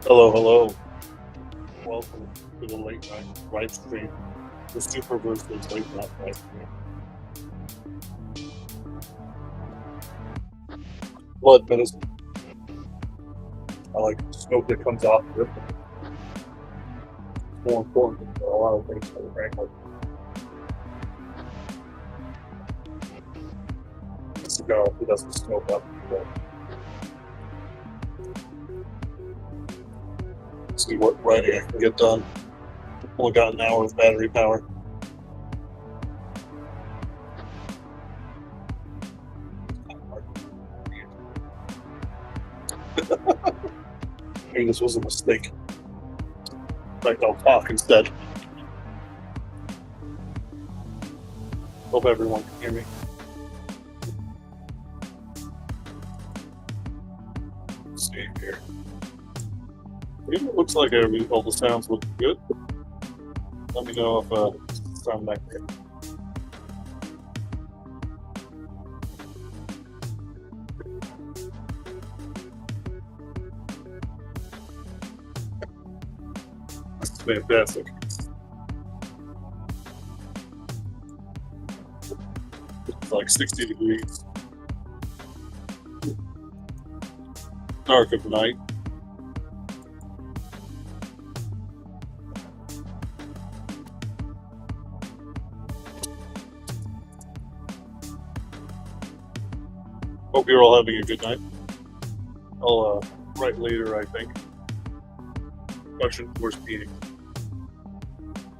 Hello, hello. Welcome to the late night live stream, the Superversive late night live stream. Blood medicine. I like the smoke that comes off of it. It's more important than a lot of things, frankly. A cigar that doesn't smoke up. See what writing I can get done. Only got an hour of battery power. Maybe this was a mistake. In fact, I'll talk instead. Hope everyone can hear me. Let's see here. It looks like all the sounds look good. Let me know if sound back there. That's fantastic. It's like 60 degrees. Dark of night. Hope you're all having a good night. I'll write later, I think. Question course meeting.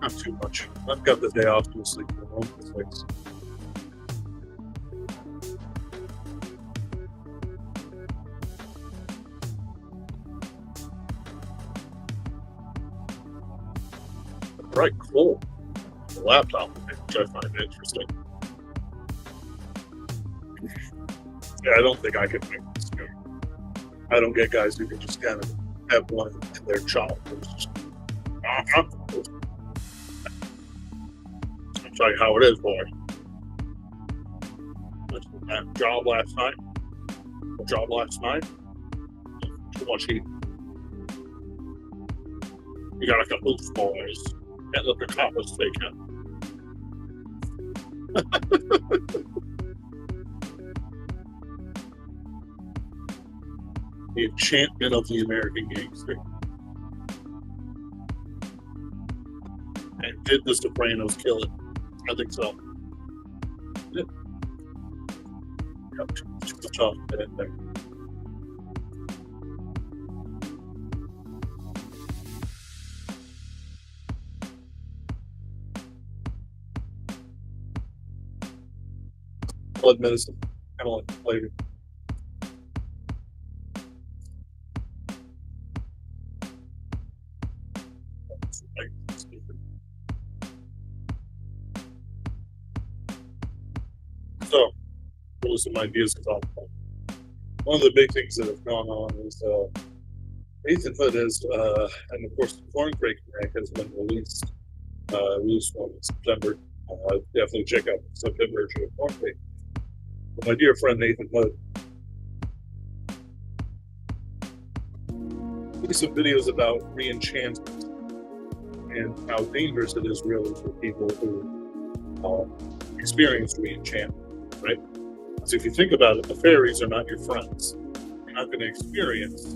Not too much. I've got the day off to sleep at home. Right, cool. The laptop, which I find interesting. Yeah, I don't think I could make this good. I don't get guys who can just kind of have one in their job. That's like how it is, boy. That job last night. Too much heat. You got a couple of boys. Can't let the coppers take it. The enchantment of the American gangster. And did the Sopranos kill it? I think so. Yeah. Got too much off in there. Blood medicine, kind of like flavor. So, what are some ideas to talk about? One of the big things that have gone on is Nathan Hood has, and of course, the Corncrake Rack has been released. Released one in September. Definitely check out the September issue of Corncrake. My dear friend Nathan Hood did some videos about re-enchantment and how dangerous it is really for people who experience re-enchantment, right? So if you think about it, the fairies are not your friends. You're not going to experience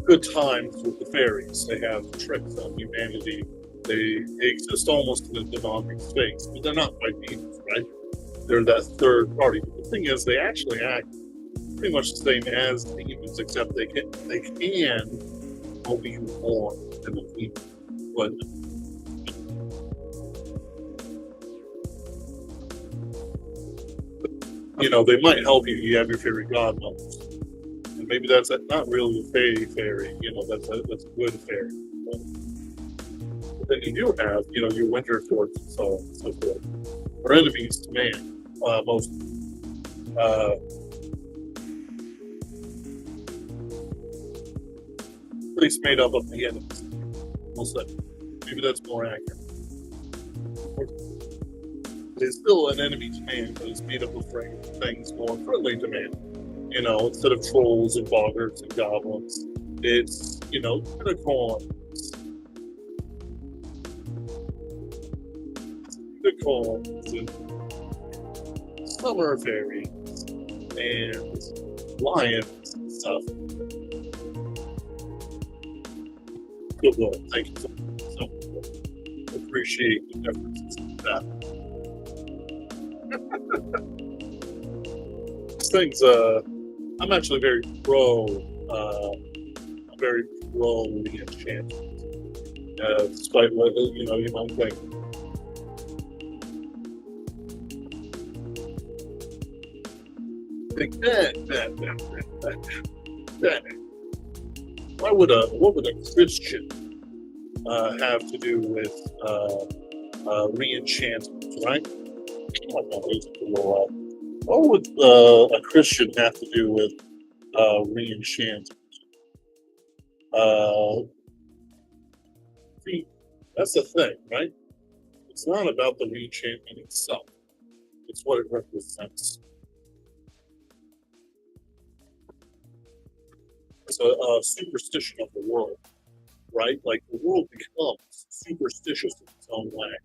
good times with the fairies. They have tricks on humanity. They exist almost in a demonic space, but they're not quite demons, right? They're that third party. But the thing is, they actually act pretty much the same as demons, except they can help you more than a demon. But they might help you. You have your fairy godmothers, and maybe that's not really a fairy. That's a good fairy. But then you do have, your winter swords and so on and so forth. Are enemies to man. Most place made up of the enemies. Maybe that's more accurate. It's still an enemy to man, but it's made up of things more friendly to man. Instead of trolls and boggarts and goblins, It's, unicorns, and summer fairies and lions and stuff. Good Lord, thank you so much. Appreciate the differences in that. These things, I'm actually very pro re-enchantment. Despite what, you might think. Think that. What would a Christian have to do with re-enchantment, right? What would a Christian have to do with re-enchantment? Uh, see, that's the thing, right? It's not about the re-enchantment itself. It's what it represents. It's a superstition of the world, right? Like the world becomes superstitious in its own way.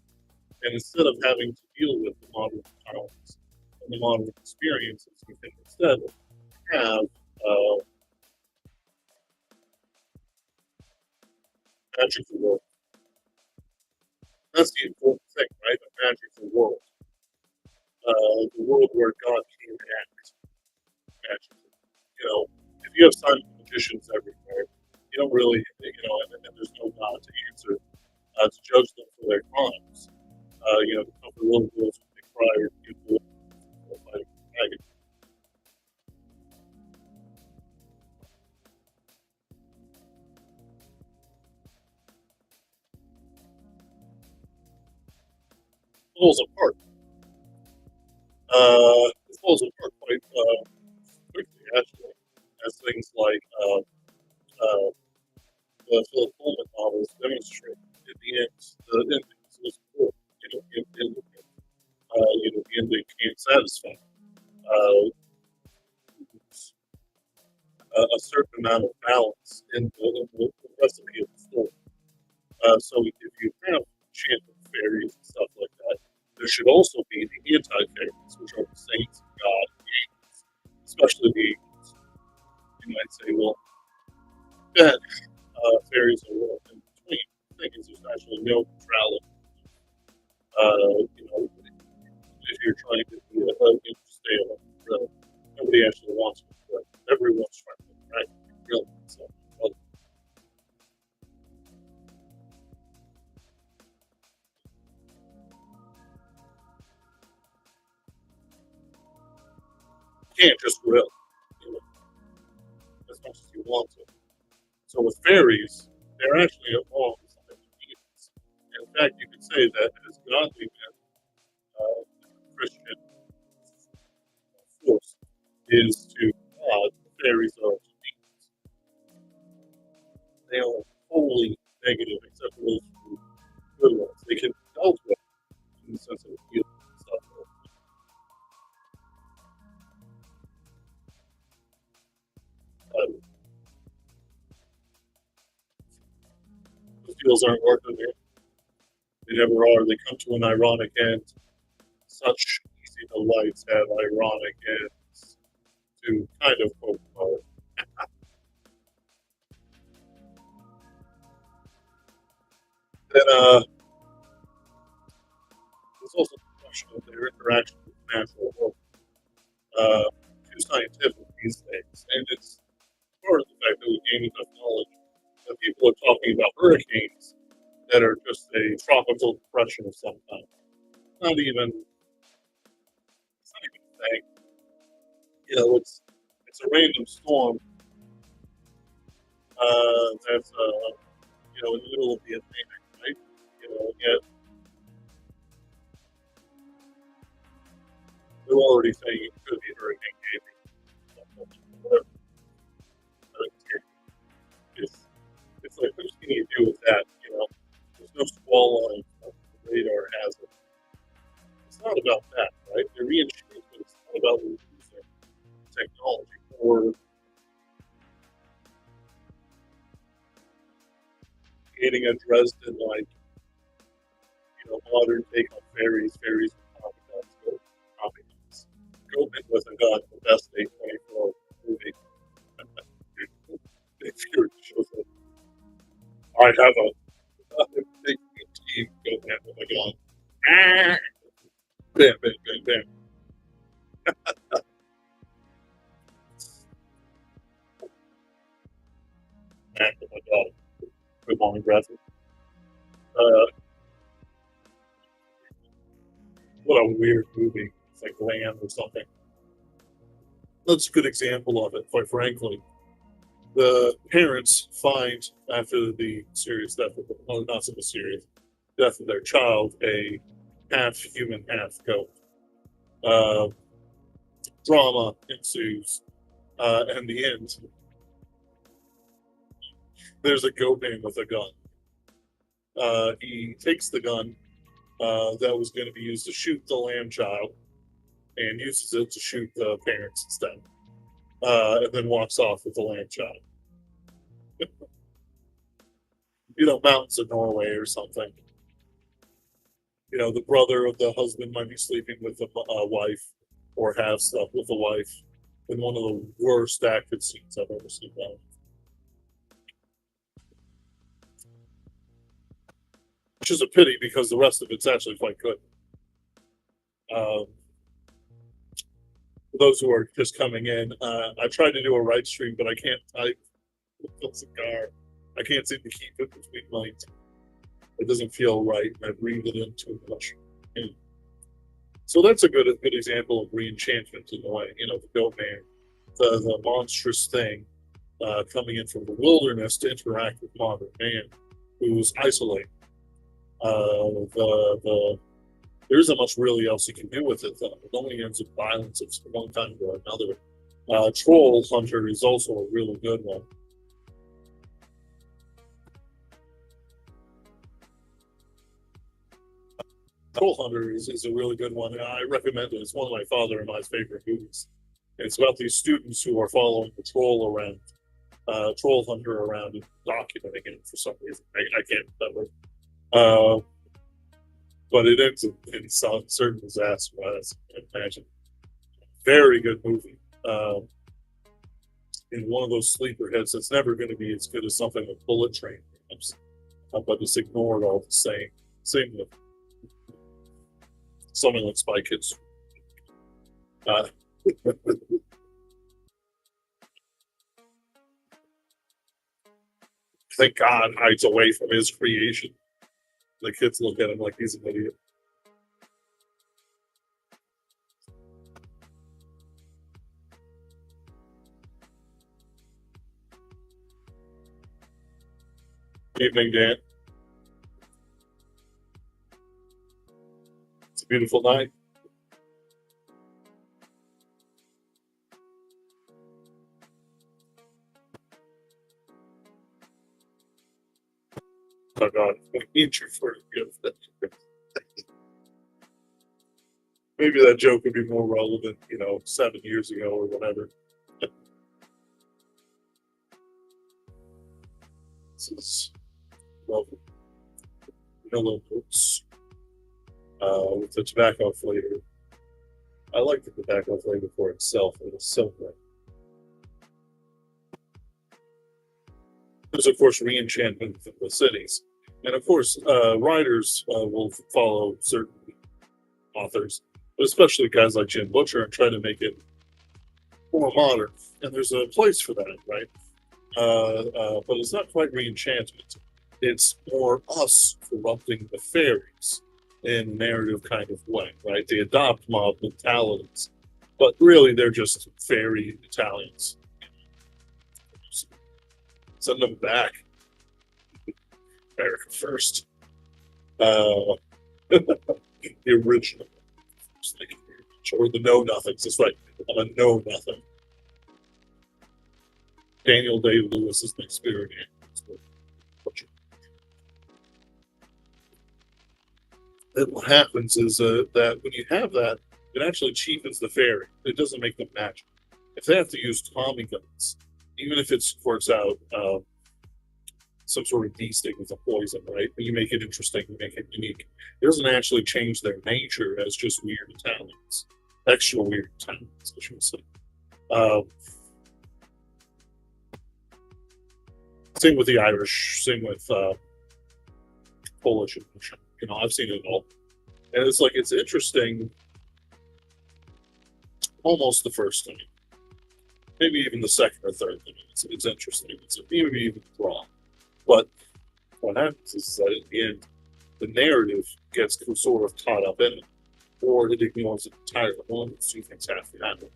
And instead of having to deal with the modern times and the modern experiences, you can instead have magical world. That's the important thing, right? A magical world. The world where God can act magically. If you have silent magicians everywhere, you don't really, and there's no God to answer, to judge them for their crimes. The comfort little girls when they cry or people fighting the dragon. Falls apart. It falls apart quite quickly, actually, as things like the Philip Pullman novels demonstrate. At the end, the ending was poor. The ending can't satisfy. Uh, a certain amount of balance in the recipe of the story. So if you have enchanted fairies and stuff like that, there should also be the anti-fairies, which are the saints of God and angels, especially the angels. You might say, well, that fairies are well in between. The thing is, there's actually no neutrality. If you're trying to be stay on the grill, nobody actually wants to. But everyone's trying to interact with the grill. So, you can't just grill, you know, as much as you want to. So with fairies, they're actually alongside the demons. In fact, you could say that as godly men, Christian force is to God, fairies are to demons. They are wholly negative, except for those who good ones. They can be dealt with in the sense of healing and stuff. But those deals aren't working there. They never are. They come to an ironic end. Such easy delights have ironic ends. To kind of quote Poe. Then there's also the question of their interaction with the natural world. Too scientific these days, and it's part of the fact that we gain enough knowledge that people are talking about hurricanes that are just a tropical depression of some kind. Not even it's not even a thing. It's a random storm that's in the middle of the Atlantic, right? Yet they're already saying it could be Hurricane Gabriel. Whatever. It's, it's like, what can you do with that? There's no squall line the radar has it. It's not about that, right? The reinsurance, but it's not about using technology or creating a Dresden like modern take on fairies and comic guns, comic guns. Goatman with a gun, the best A24 movie. If you're I have a big team, Goatman with a gun. Ah! Bam, bam, bam, bam. Man, oh my god. Good morning, Bradford. Uh, what a weird movie. It's like Lamb or something. That's a good example of it, quite frankly. The parents find after the serious death of not so serious death of their child, a half human, half goat. Uh, Drama ensues. And the end, there's a goat man with a gun. He takes the gun that was going to be used to shoot the lamb child and uses it to shoot the parents instead. And then walks off with the lamb child. Mountains of Norway or something. The brother of the husband might be sleeping with the wife or have stuff with the wife in one of the worst acted scenes I've ever seen. Which is a pity because the rest of it's actually quite good. For those who are just coming in, I tried to do a right stream, but I can't type with the cigar. I can't seem to keep it between lines. It doesn't feel right, and I breathe it in too much. So that's a good example of reenchantment in a way. The goat man, the monstrous thing coming in from the wilderness to interact with modern man, who's isolated. There isn't much really else you can do with it, though. It only ends in violence of one kind or another. Troll Hunter is also a really good one. Troll Hunter is a really good one. I recommend it. It's one of my father and my favorite movies. And it's about these students who are following the troll around, Troll Hunter around and documenting it for some reason. I can't remember. But it ends in some certain disaster, as I can imagine. Very good movie. In one of those sleeper hits that's never going to be as good as something like Bullet Train, perhaps. But it's ignored all the same. Same with something like Spy Kids. Thank God hides away from his creation. The kids look at him like he's an idiot. Evening, Dan. It's a beautiful night. Oh God, nature for a gift. Maybe that joke would be more relevant, 7 years ago or whatever. This is lovely. Yellow oats with the tobacco flavor. I like the tobacco flavor for itself. It is so good. There's, of course, reenchantment of the cities. And, of course, writers will follow certain authors, but especially guys like Jim Butcher, and try to make it more modern. And there's a place for that, right? But it's not quite reenchantment. It's more us corrupting the fairies in a narrative kind of way, right? They adopt mob mentalities, but really they're just fairy Italians. Send them back. America first. The original. Or the know nothings. It's like, I'm a know nothing. Daniel Day-Lewis is an experiment. And what happens is that when you have that, it actually cheapens the fairy. It doesn't make them magic. If they have to use Tommy guns, even if it works out some sort of de-stick with a poison, right? But you make it interesting, you make it unique. It doesn't actually change their nature as just weird Italians, extra weird Italians, I should say. Uh, Same with the Irish, same with Polish and Russian. You know, I've seen it all, and it's like it's interesting. Almost the first time, maybe even the second or third time. It's interesting. It's maybe even wrong, but what happens is that at the end, the narrative gets sort of caught up in it, or it ignores it entirely. One of the two things have to happen.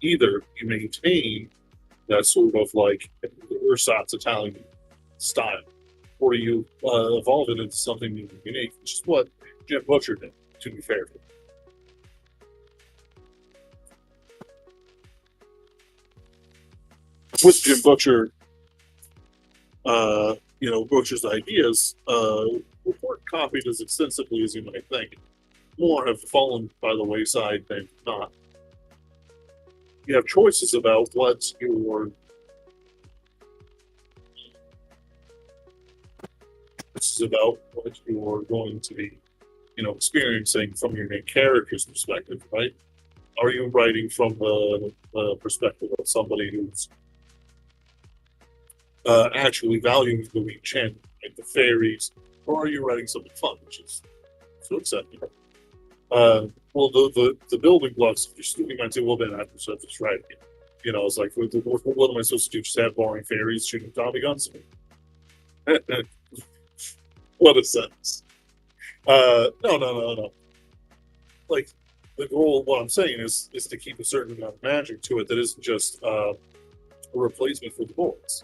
Either you maintain that sort of like ersatz Italian style, or you evolve it into something unique, which is what Jim Butcher did, to be fair to him. With Jim Butcher, Butcher's ideas weren't copied as extensively as you might think. More have fallen by the wayside than not. You have choices about what you're going to be, experiencing from your main character's perspective, right? Are you writing from the perspective of somebody who's actually valuing the enchantment, like the fairies, or are you writing something fun, which is so acceptable? Well, the building blocks, if you're student might say, well, then I have to set this right. It's like, what am I supposed to do? Just have boring fairies shooting Tommy guns? What a sentence. No. Like, the goal of what I'm saying is to keep a certain amount of magic to it that isn't just a replacement for the bullets,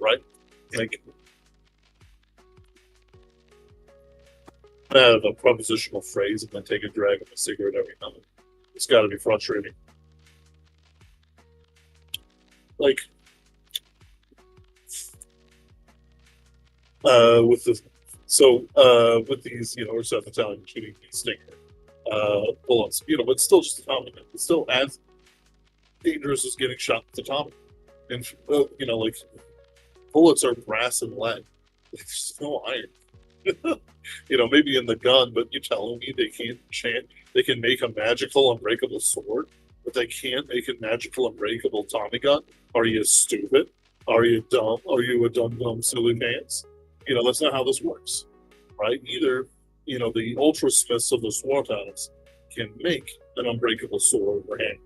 right? Like, I have a propositional phrase and then take a drag of a cigarette every now and then. It's got to be frustrating. Like, with these, South Italian shooting these stinger bullets, but it's still just a Tommy gun. It's still as dangerous as getting shot with a Tommy. And, like, bullets are brass and lead. There's no iron. Maybe in the gun, but you're telling me they can make a magical unbreakable sword, but they can't make a magical unbreakable Tommy gun? Are you stupid? Are you dumb? Are you a dumb silly pants? That's not how this works, right? Either, the ultra smiths of the sword house can make an unbreakable sword or hand,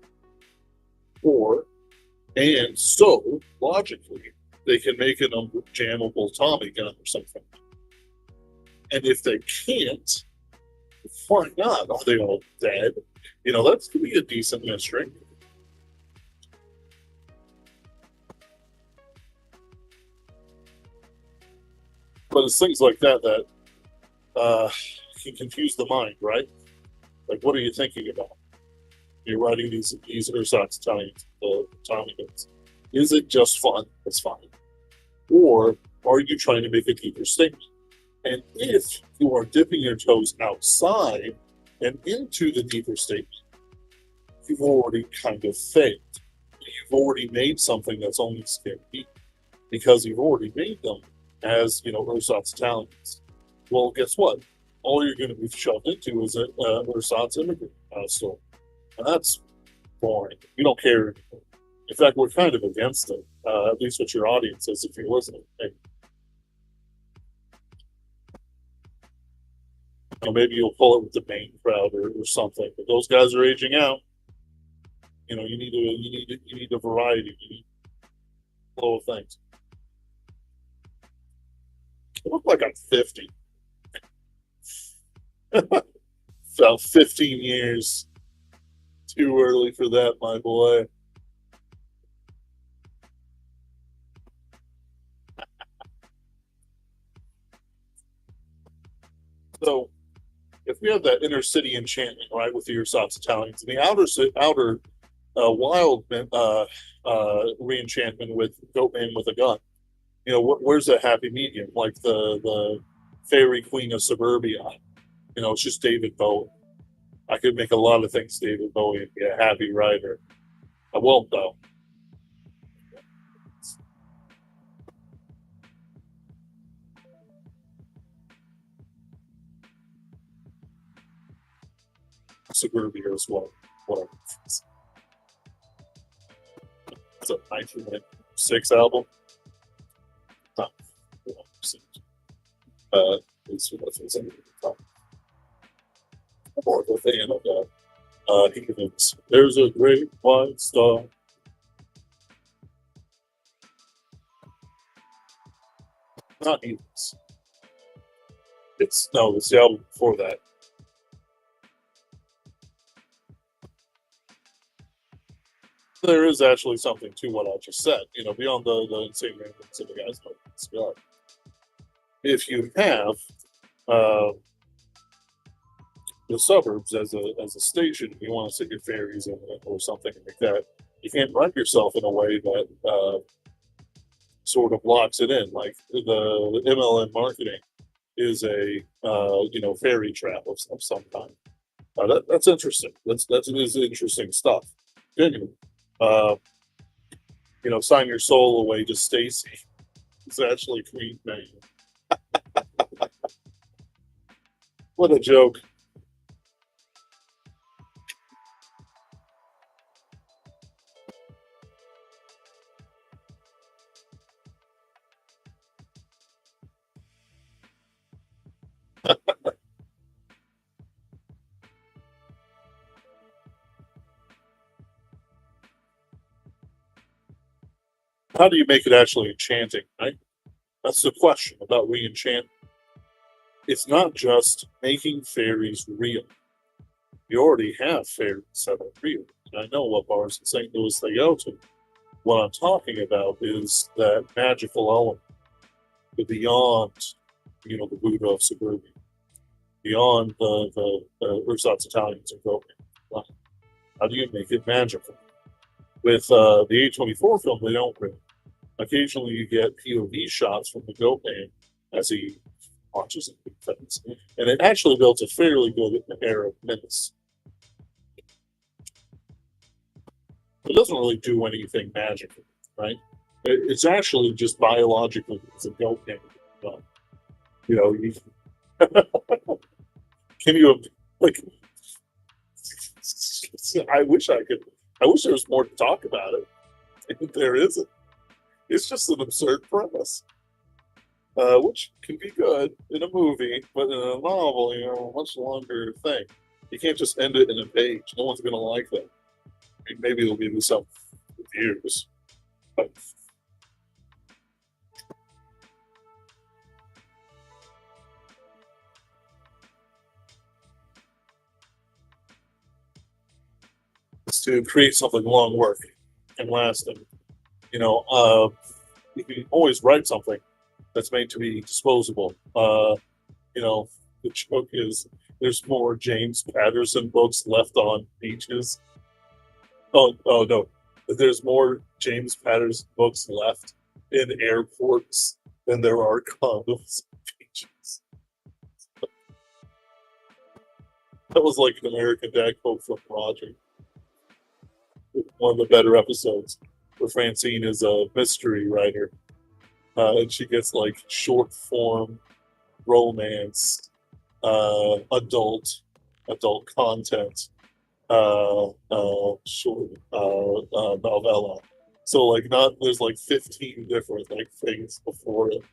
and so logically they can make an unjammable Tommy gun or something. And if they can't, why not? Are they all dead? That's going to be a decent mystery. But it's things like that can confuse the mind, right? Like, what are you thinking about? You're writing these ersatz Italians, the Tommy guns. Is it just fun? That's fine. Or are you trying to make a deeper statement? And if you are dipping your toes outside and into the deeper statement, you've already kind of failed. You've already made something that's only scared people because you've already made them as, ersatz Italians. Well, guess what? All you're going to be shoved into is an ersatz immigrant story. And that's boring. We don't care anymore. In fact, we're kind of against it, at least with your audience is if you're listening. Hey, maybe you'll pull it with the main crowd or something. But those guys are aging out. You need a variety. You need a flow of things. I look like I'm 50. About 15 years. Too early for that, my boy. So, if we have that inner city enchantment, right, with the ersatz Italians, and the outer wild reenchantment with Goatman with a gun, where's that happy medium? Like the fairy queen of suburbia. It's just David Bowie. I could make a lot of things David Bowie and be a happy writer. I won't, though. Suburbia as well. Whatever. It's a 1996 album. Not it's what's in the top. I'm more of a fan of that. Heathens. There's a great white star. Not Heathens. It's no, it's the album before that. There is actually something to what I just said. Beyond the insane randomness of the guys smoking a cigar. If you have uh, the suburbs as a station, if you want to sit your ferries in it or something like that, you can't run yourself in a way that sort of locks it in. Like the MLM marketing is a ferry trap of some kind. That's interesting. That is interesting stuff. Genuine. Uh, sign your soul away to Stacy. It's actually Queen name. What a joke. How do you make it actually enchanting, right? That's the question about re-enchant. It's not just making fairies real. You already have fairies that are real. And I know what bars in St. Louis they go to. What I'm talking about is that magical element, the beyond, the Buddha of suburbia, beyond the ersatz Italians and Copenhagen. How do you make it magical? With the A24 film, they don't really. Occasionally, you get POV shots from the Gopang as he launches into defense, and it actually builds a fairly good air of menace. It doesn't really do anything magical, right? It's actually just biologically it's a Gopang. You can you like? I wish I could. I wish there was more to talk about it. There isn't. It's just an absurd premise, which can be good in a movie, but in a novel, a much longer thing. You can't just end it in a page. No one's going to like that. I mean, maybe it'll be some reviews, but it's to create something long working and lasting. You know, you can always write something that's made to be disposable. The joke is there's more James Patterson books left on beaches. Oh no, there's more James Patterson books left in airports than there are condoms on beaches. That was like an American Dad quote from Roger. One of the better episodes where Francine is a mystery writer, and she gets like short form romance, adult content, short novella. So like not there's like 15 different like things before it.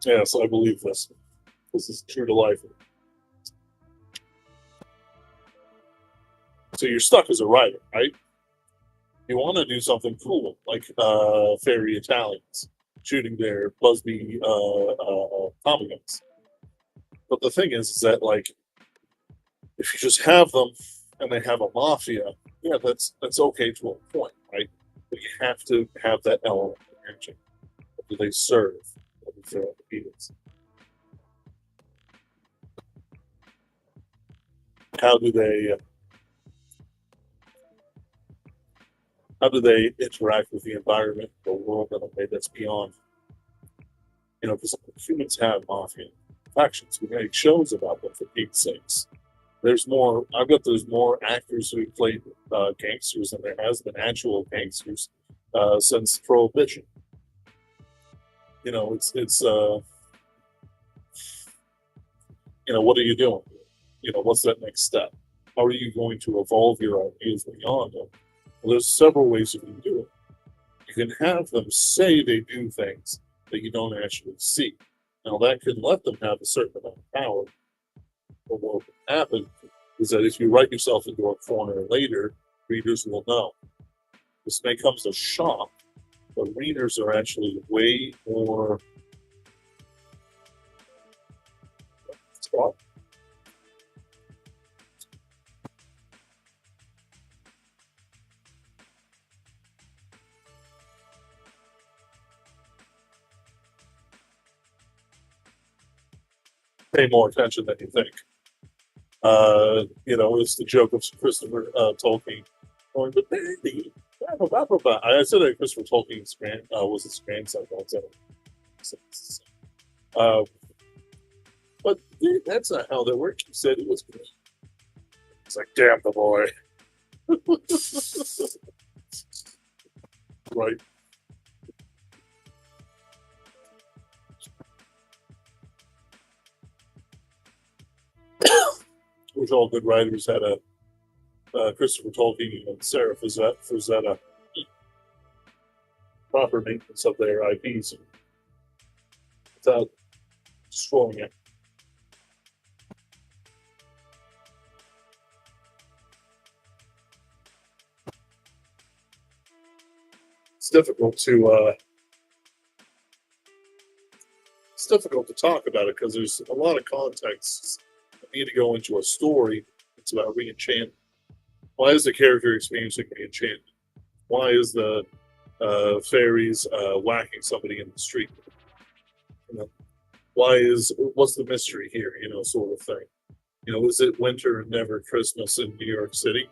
Yeah, so I believe this. This is true to life. So you're stuck as a writer, right? You want to do something cool, like fairy Italians shooting their Busby Tommy guns. But the thing is that like if you just have them and they have a mafia, yeah, that's okay to a point, right? But you have to have that element of energy. What do they serve? What is their appeals? How do they interact with the environment, the world in a way that's beyond? Because humans have mafia factions. We make shows about them for Pete's sakes. There's more. I bet there's more actors who played gangsters than there has been actual gangsters since Prohibition. It's what are you doing? What's that next step? how are you going to evolve your ideas beyond them? Well, there's several ways you can do it. You can have them say they do things that you don't actually see. Now, that can let them have a certain amount of power. But what will happen is that if you write yourself into a corner later, readers will know. This may come as a shock, but readers are actually way more pay more attention than you think. It's the joke of Christopher Tolkien going, but baby, blah, blah, blah, blah. I said that Christopher Tolkien's was his grandson. But that's not how that works. He said it was good. It's like, damn the boy. Right. Which all good writers had a Christopher Tolkien and Sarah Frazetta proper maintenance of their IPs without destroying it. It's difficult to talk about it because there's a lot of contexts that need to go into a story. It's about reenchantment. Why is the character experiencing reenchantment? Why is the fairies whacking somebody in the street? What's the mystery here? Sort of thing. Is it winter and never Christmas in New York City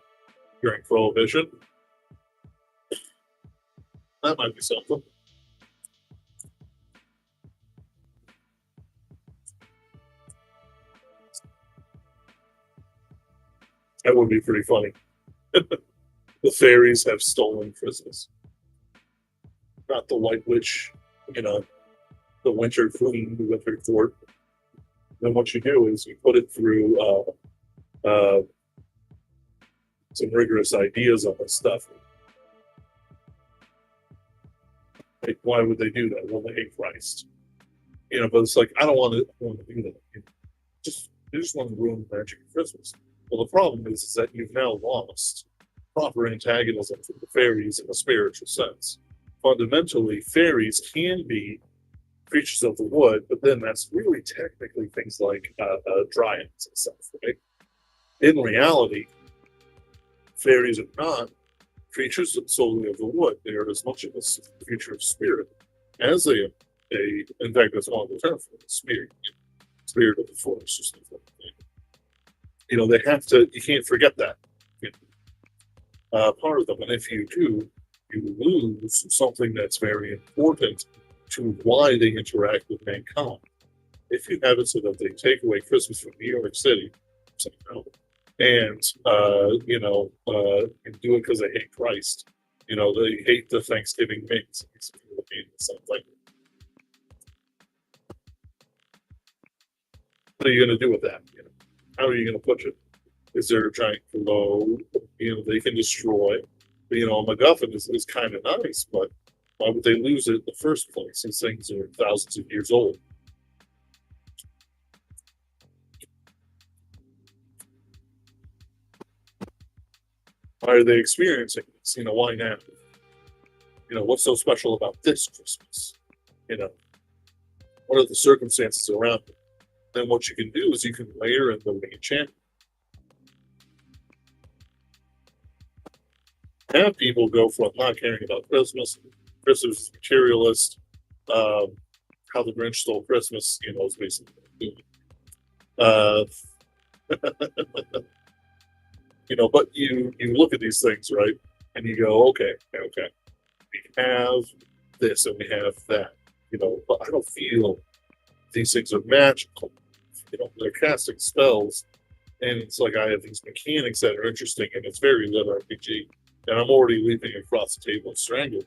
during Prohibition? That might be something. That would be pretty funny. The fairies have stolen Christmas. Not the White Witch, the Winter Queen, the Winter Court. Then what you do is you put it through some rigorous ideas on this stuff. Like, why would they do that? Well, they hate Christ. But it's like, I don't want to do that. They just want to ruin the magic of Christmas. Well, the problem is that you've now lost proper antagonism to the fairies in a spiritual sense. Fundamentally, fairies can be creatures of the wood, but then that's really technically things like dryads and stuff, right? In reality, fairies are not creatures solely of the wood. They are as much of a creature of spirit as in fact, that's one of the terms for it, spirit of the forest or something like that. They have to, you can't forget that. Part of them. And if you do, you lose something that's very important to why they interact with mankind. If you have it so that they take away Christmas from New York City, and do it because they hate Christ, they hate the Thanksgiving meals. What are you going to do with that? How are you going to push it? Is there a giant glow? They can destroy. But, a MacGuffin is kind of nice, but why would they lose it in the first place? These things are thousands of years old. Why are they experiencing this? Why now? What's so special about this Christmas? What are the circumstances around it? Then what you can do is you can layer in the reenchantment. Have people go from not caring about Christmas is materialist, how the Grinch stole Christmas, is basically but you look at these things, right, and you go, okay, we have this and we have that, but I don't feel these things are magical. They're casting spells, and it's like I have these mechanics that are interesting, and it's very lit RPG, and I'm already leaping across the table and strangling.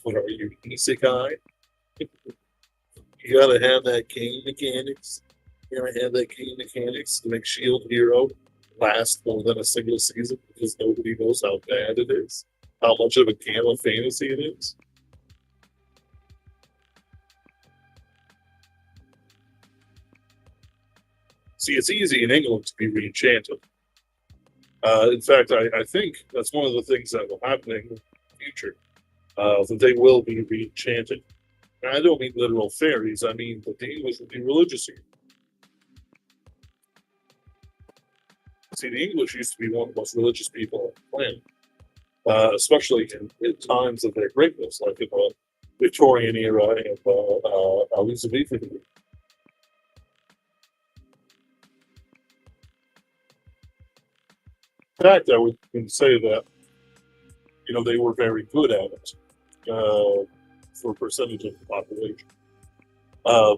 What are you, isekai? You gotta have that game mechanics. You're gonna have that game mechanics to make Shield Hero last more than a single season because nobody knows how bad it is, how much of a game of fantasy it is. See, it's easy in England to be re-enchanted. In fact, I think that's one of the things that will happen in the future, that they will be re-enchanted. And I don't mean literal fairies, I mean that the English will be religious here. See, the English used to be one of the most religious people on the planet, especially in times of their greatness, like in the Victorian era and Elizabethan era. In fact, I would say that they were very good at it for a percentage of the population. Uh,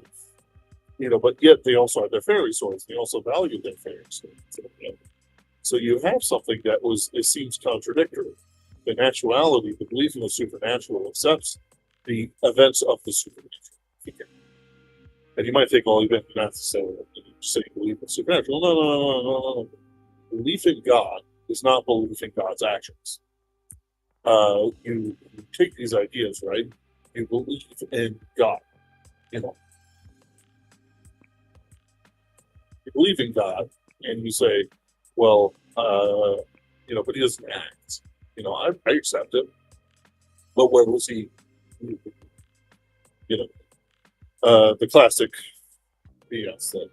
but yet they also had their fairy swords. They also valued their fairy swords. So you have something that it seems contradictory. In actuality, the belief in the supernatural accepts the events of the supernatural. And you might think, well, you don't have to say belief in the supernatural. No. Belief in God is not belief in God's actions. You take these ideas, right? You believe in God. You believe in God, and you say, well, but he doesn't act. I accept it, but where was he? The classic BS that.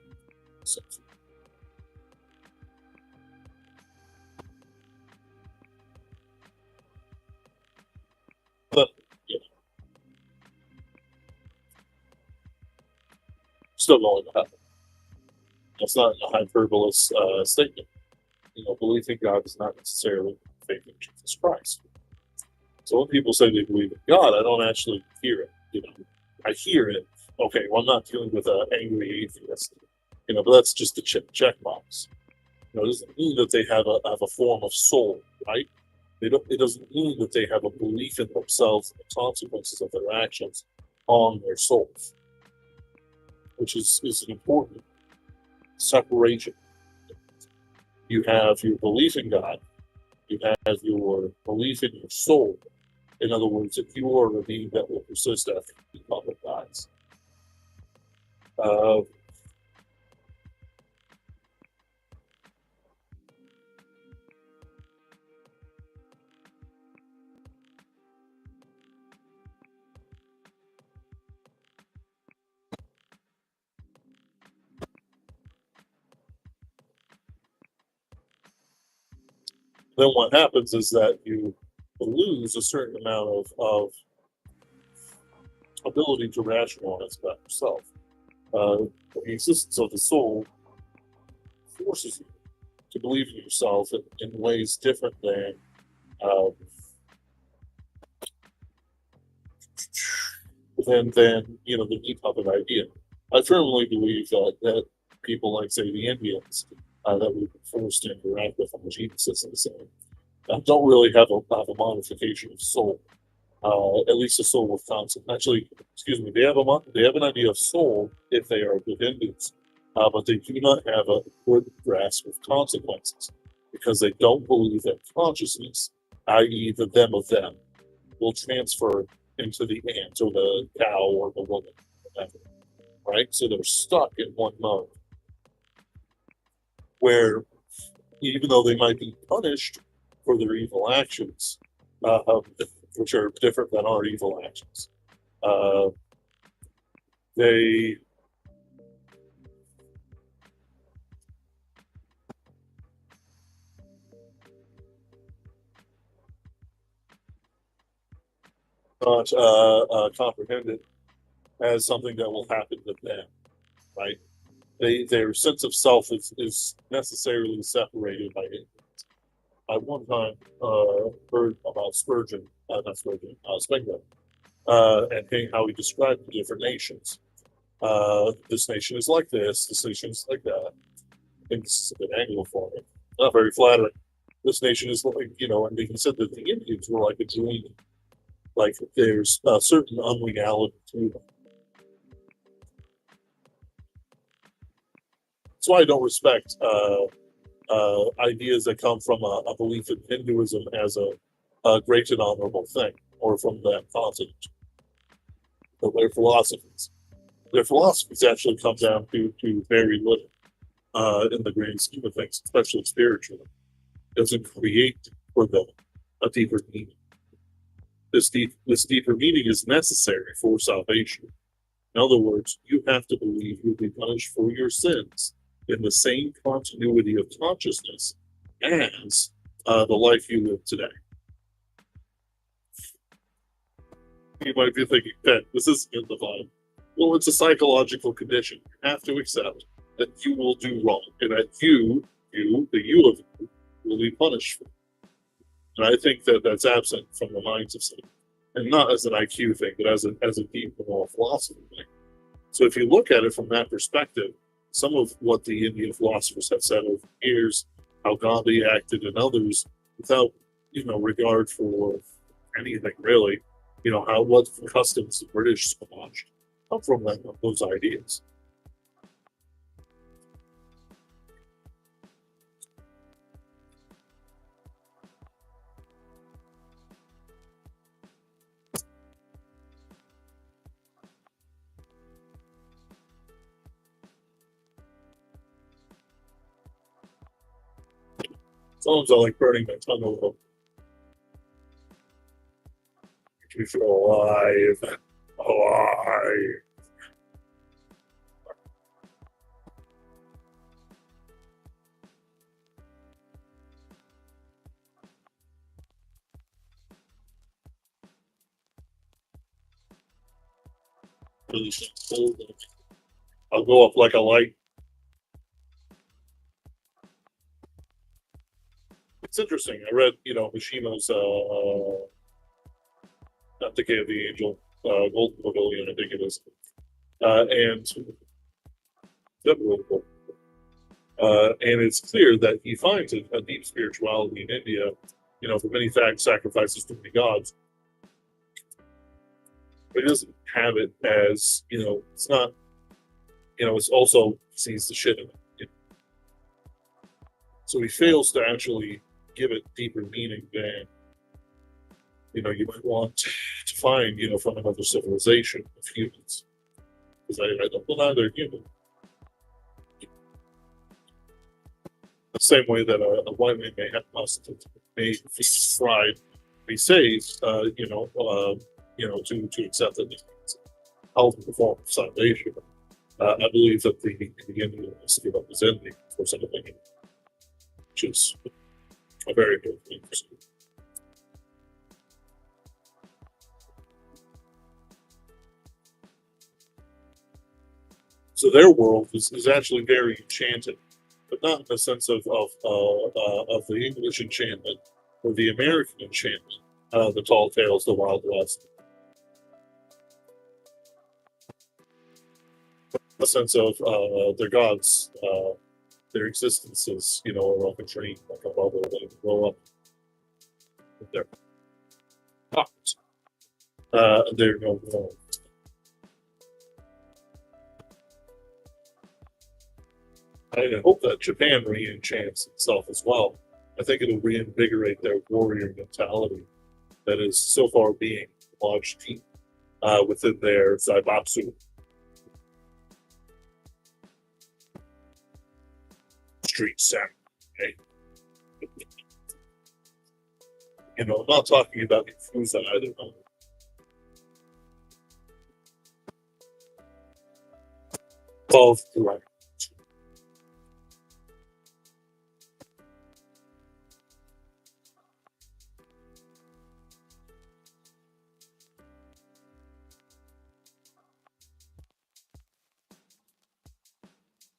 But still going to happen. That's not a hyperbolous statement. Belief in God is not necessarily faith in Jesus Christ. So when people say they believe in God, I don't actually hear it. I hear it. Okay, well, I'm not dealing with an angry atheist. But that's just a checkbox. It doesn't mean that they have a form of soul, right? It doesn't mean that they have a belief in themselves and the consequences of their actions on their souls, which is an important separation. You have your belief in God. You have your belief in your soul. In other words, if you are a being that will persist after the public dies. Then what happens is that you lose a certain amount of ability to rationalize about yourself. The existence of the soul forces you to believe in yourself in ways different than the deep of an idea. I firmly believe that people like, say, the Indians that we've been forced to interact with on the gene system don't really have a modification of soul. At least a soul with concept. Actually, excuse me, they have an idea of soul if they are good Indians, but they do not have a good grasp of consequences because they don't believe that consciousness, i.e., the them of them, will transfer into the ant or the cow or the woman, whatever. Right? So they're stuck in one mode where even though they might be punished for their evil actions, which are different than our evil actions, they not comprehend it as something that will happen to them, right? Their sense of self is necessarily separated by it. I one time heard about Spurgeon, not Spurgeon, Spengler, and how he described the different nations. This nation is like this nation is like that. I think this is a good angle for me. Not very flattering. This nation is like, and he said that the Indians were like a dream. Like there's a certain unreality to them. That's why I don't respect ideas that come from a belief in Hinduism as a great and honorable thing, or from that continent, or their philosophies. Their philosophies actually come down to very little in the grand scheme of things, especially spiritually. It doesn't create for them a deeper meaning. This deeper meaning is necessary for salvation. In other words, you have to believe you'll be punished for your sins in the same continuity of consciousness as the life you live today. You might be thinking, Ben, this isn't divine. Well, it's a psychological condition. You have to accept that you will do wrong, and that the you of you, will be punished for it. And I think that that's absent from the minds of some, and not as an IQ thing, but as a deep moral philosophy thing. So if you look at it from that perspective, some of what the Indian philosophers have said over the years, how Gandhi acted and others, without regard for anything really, how what customs the British squashed come from those ideas. Sometimes I like burning my tongue a little. Makes me feel alive. Alive. Really cold. I'll go up like a light. It's interesting. I read, Mishima's not Decay of the Angel, Golden Pavilion, I think it is. And that really cool. And it's clear that he finds a deep spirituality in India, for many sacrifices to many gods. But he doesn't have it as, it's not, it's also sees the shit in it. So he fails to actually give it deeper meaning than, you might want to find, from another civilization of humans. Because I don't deny they're human. The same way that a white man may have must may be fried, be saved, to accept that it's a healthy form of salvation. I believe that the Indian must give up his envy for something, which is a very good thing for some. So their world is actually very enchanted, but not in the sense of the English enchantment or the American enchantment, the tall tales, the Wild West. The sense of their gods, their existences, are like a dream, like a bubble that blow up with their pockets. They're no more. I hope that Japan re-enchants itself as well. I think it'll reinvigorate their warrior mentality that is so far being lodged deep within their Zaibatsu. Street samurai. I'm not talking about Yakuza either. Both right.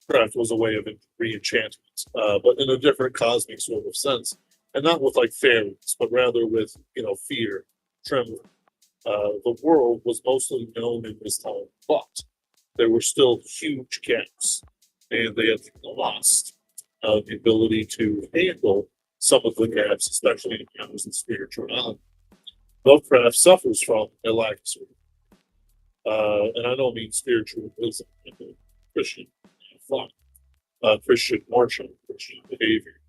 Craft was a way of re-enchantment, but in a different cosmic sort of sense, and not with like fairies, but rather with fear, trembling. The world was mostly known in this time, but there were still huge gaps, and they had lost the ability to handle some of the gaps, especially in matters of spirituality. Lovecraft suffers from a lack of spirit, and I don't mean spiritualism, Christian thought. Christian martial, Christian behavior.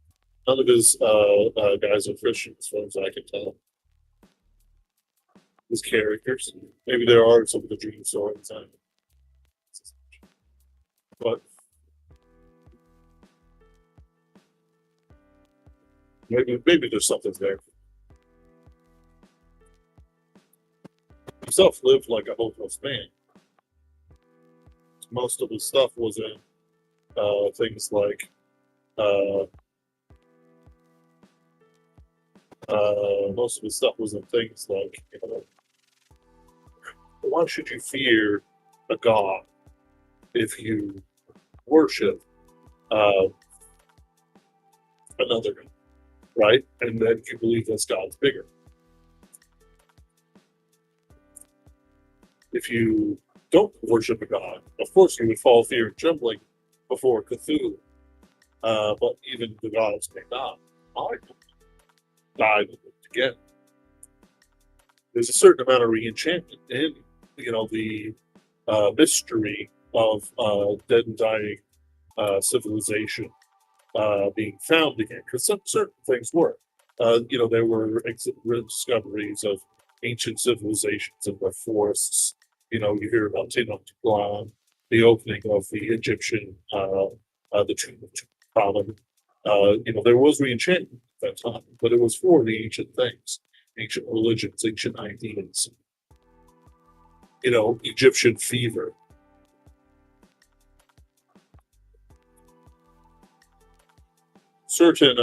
None of his guys are Christian, as far as I can tell. His characters, maybe there are some of the dream stories, but maybe there's something there. Himself lived like a hopeless man. Most of his stuff was in things like most of his stuff was in things like, why should you fear a god if you worship another god, right? And then you believe this god's bigger. If you don't worship a god, of course you would fall fear and trembling before Cthulhu. But even the gods may not. I died again. There's a certain amount of reenchantment in, the mystery of dead and dying civilization being found again. Because some certain things were. There were discoveries of ancient civilizations in the forests. You hear about Tenochtitlan, the opening of the Egyptian, the tomb of Tutankhamun. There was reenchantment at that time, but it was for the ancient things, ancient religions, ancient ideas. Egyptian fever. Certain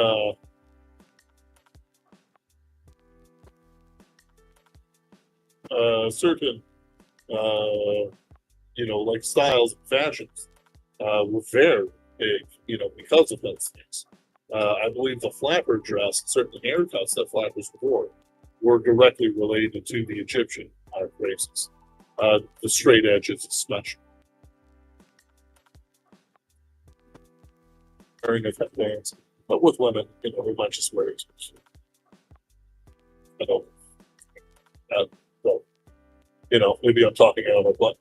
like styles and fashions were very big, because of those things. I believe the flapper dress, certain haircuts that flappers wore, were directly related to the Egyptian races. The straight edges, especially. Wearing of headbands, but with women, we might just wear it. I don't. Well, maybe I'm talking out of butt.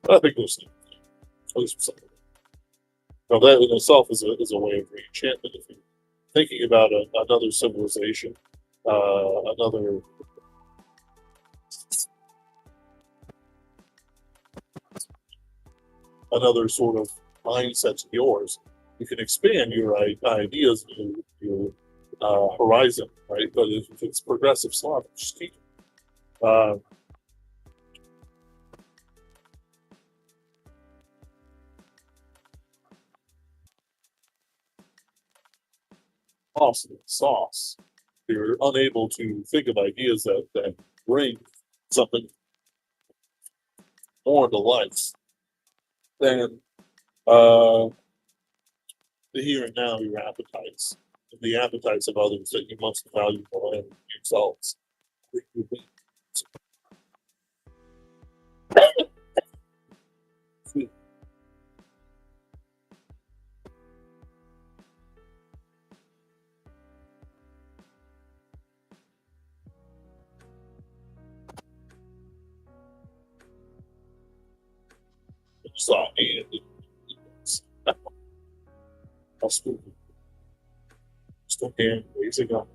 But I think there's at least something. Now that in itself is a way of reenchantment. If you're thinking about another civilization, another sort of mindset to yours, you can expand your ideas, your horizon, right? But if it's progressive Slavic, just keep it. Awesome sauce. You're unable to think of ideas that bring something more to life than the here and now, your appetites, the appetites of others that you must value more than yourselves. Saw me and I'll still here raising up.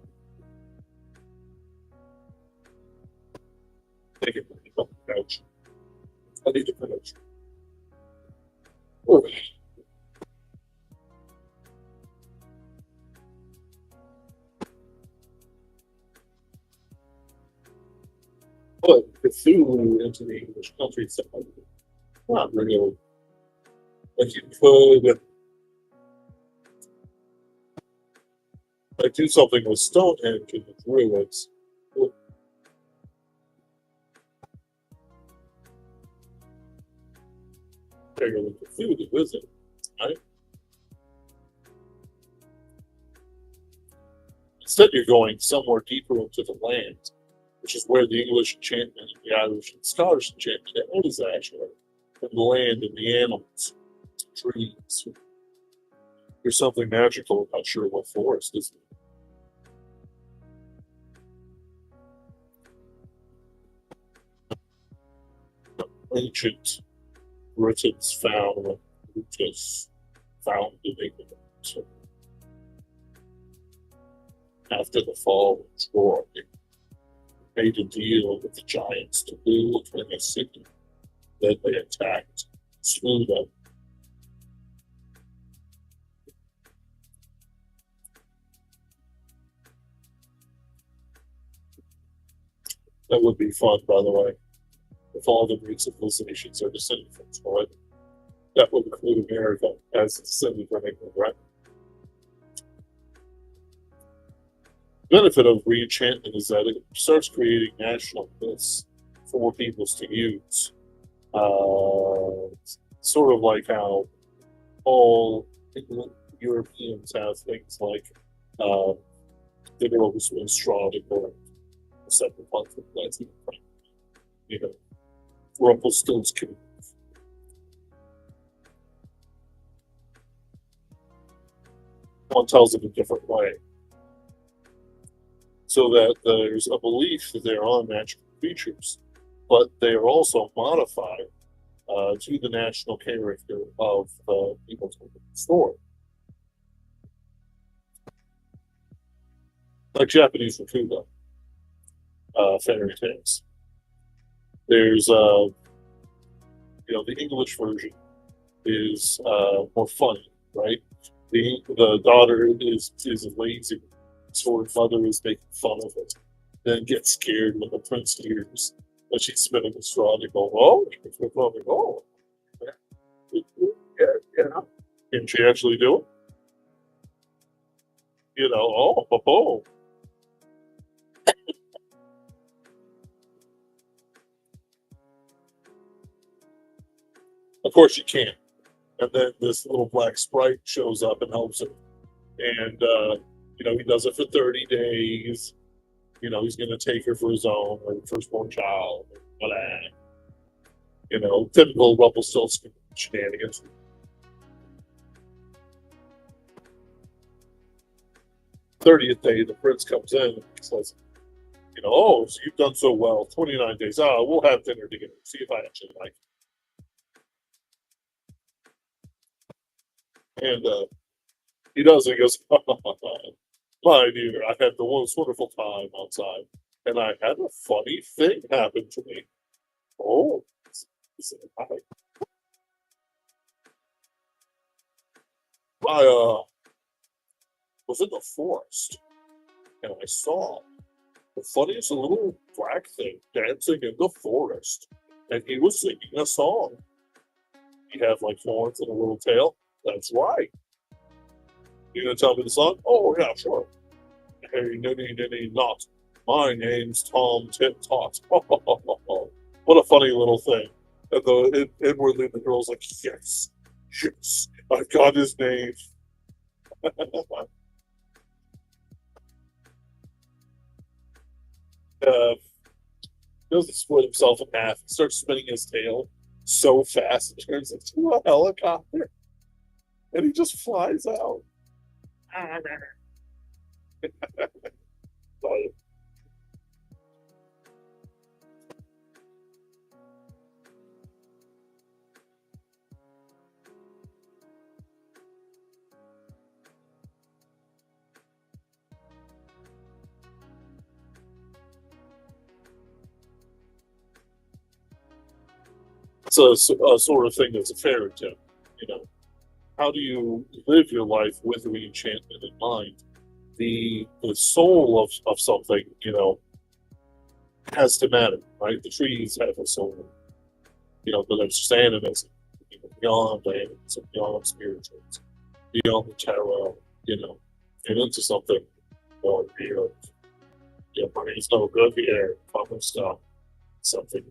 Take it from the couch. I need to finish. Oh. But Cthulhu into the English countryside, not really like you could do something with Stonehenge and the Druids. Take a look at Cthulhu, is it? Right? Instead, you're going somewhere deeper into the land, which is where the English enchantment and the Irish and Scottish enchantment is actually. In the land and the animals, trees. There's something magical about Sherwood Forest, isn't it? Ancient Britons found Brutus found in England. So after the fall of Troy, they made a deal with the giants to build in a city. Then they attacked, slew them. That would be fun, by the way, if all the Greek civilizations are descended from Troy. That would include America as descended from England, right? The benefit of reenchantment is that it starts creating national myths for peoples to use. Sort of like how all Europeans have things like the girls were Stradic or the second month of Latin, you know, Rumpelstiltskin. One tells it a different way. So that there's a belief that there are magical creatures, but they are also modified to the national character of the people telling the story. Like Japanese Rakugo, fairy tales. There's, the English version is more funny, right? The daughter is lazy, so her mother is making fun of it, then gets scared when the prince hears that she's spinning a straw and go, oh, yeah. Can she actually do it? Oh. Of course you can't. And then this little black sprite shows up and helps her. And, he does it for 30 days. He's going to take her for his own, or firstborn child. Typical Rumpelstiltskin shenanigans. The 30th day, the prince comes in and says, so you've done so well, 29 days. We'll have dinner together, see if I actually like it. And he does, and he goes, my dear, I had the most wonderful time outside, and I had a funny thing happen to me. Oh, he said, I was in the forest, and I saw the funniest little black thing dancing in the forest, and he was singing a song. He had like horns and a little tail. That's right. You gonna tell me the song? Oh yeah, sure. Hey, ninny, not. My name's Tom Tit Tot. What a funny little thing. And inwardly the girl's like, yes, I got his name. Doesn't split himself in half. He starts spinning his tail so fast it turns into a helicopter. And he just flies out. It's a sort of thing that's a fairy tale. How do you live your life with reenchantment in mind? The soul of something, has to matter, right? The trees have a soul, but there's just animism, beyond animism, beyond spiritualism, beyond the tarot, and into something more real. Money's no good here, common stuff, something.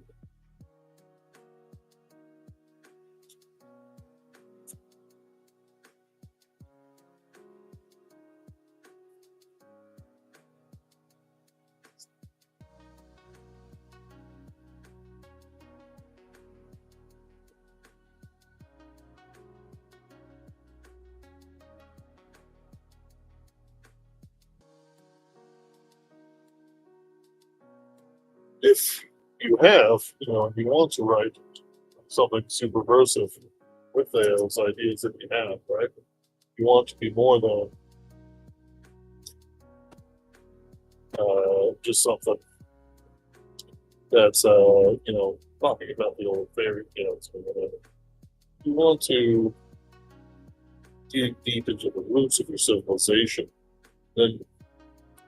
If you have, and you want to write something superversive with those ideas that you have, right? You want to be more than just something that's talking about the old fairy tales or whatever. You want to dig deep into the roots of your civilization, then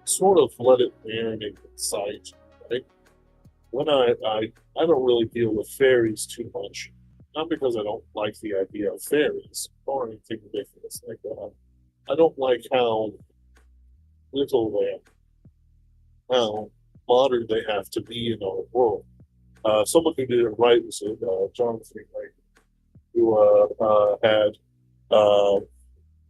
sort of let it marinate inside you, right? When I don't really deal with fairies too much, not because I don't like the idea of fairies or anything ridiculous like that. I don't like how little they are, how modern they have to be in our world. Someone who did it right was Jonathan Wright, who had uh,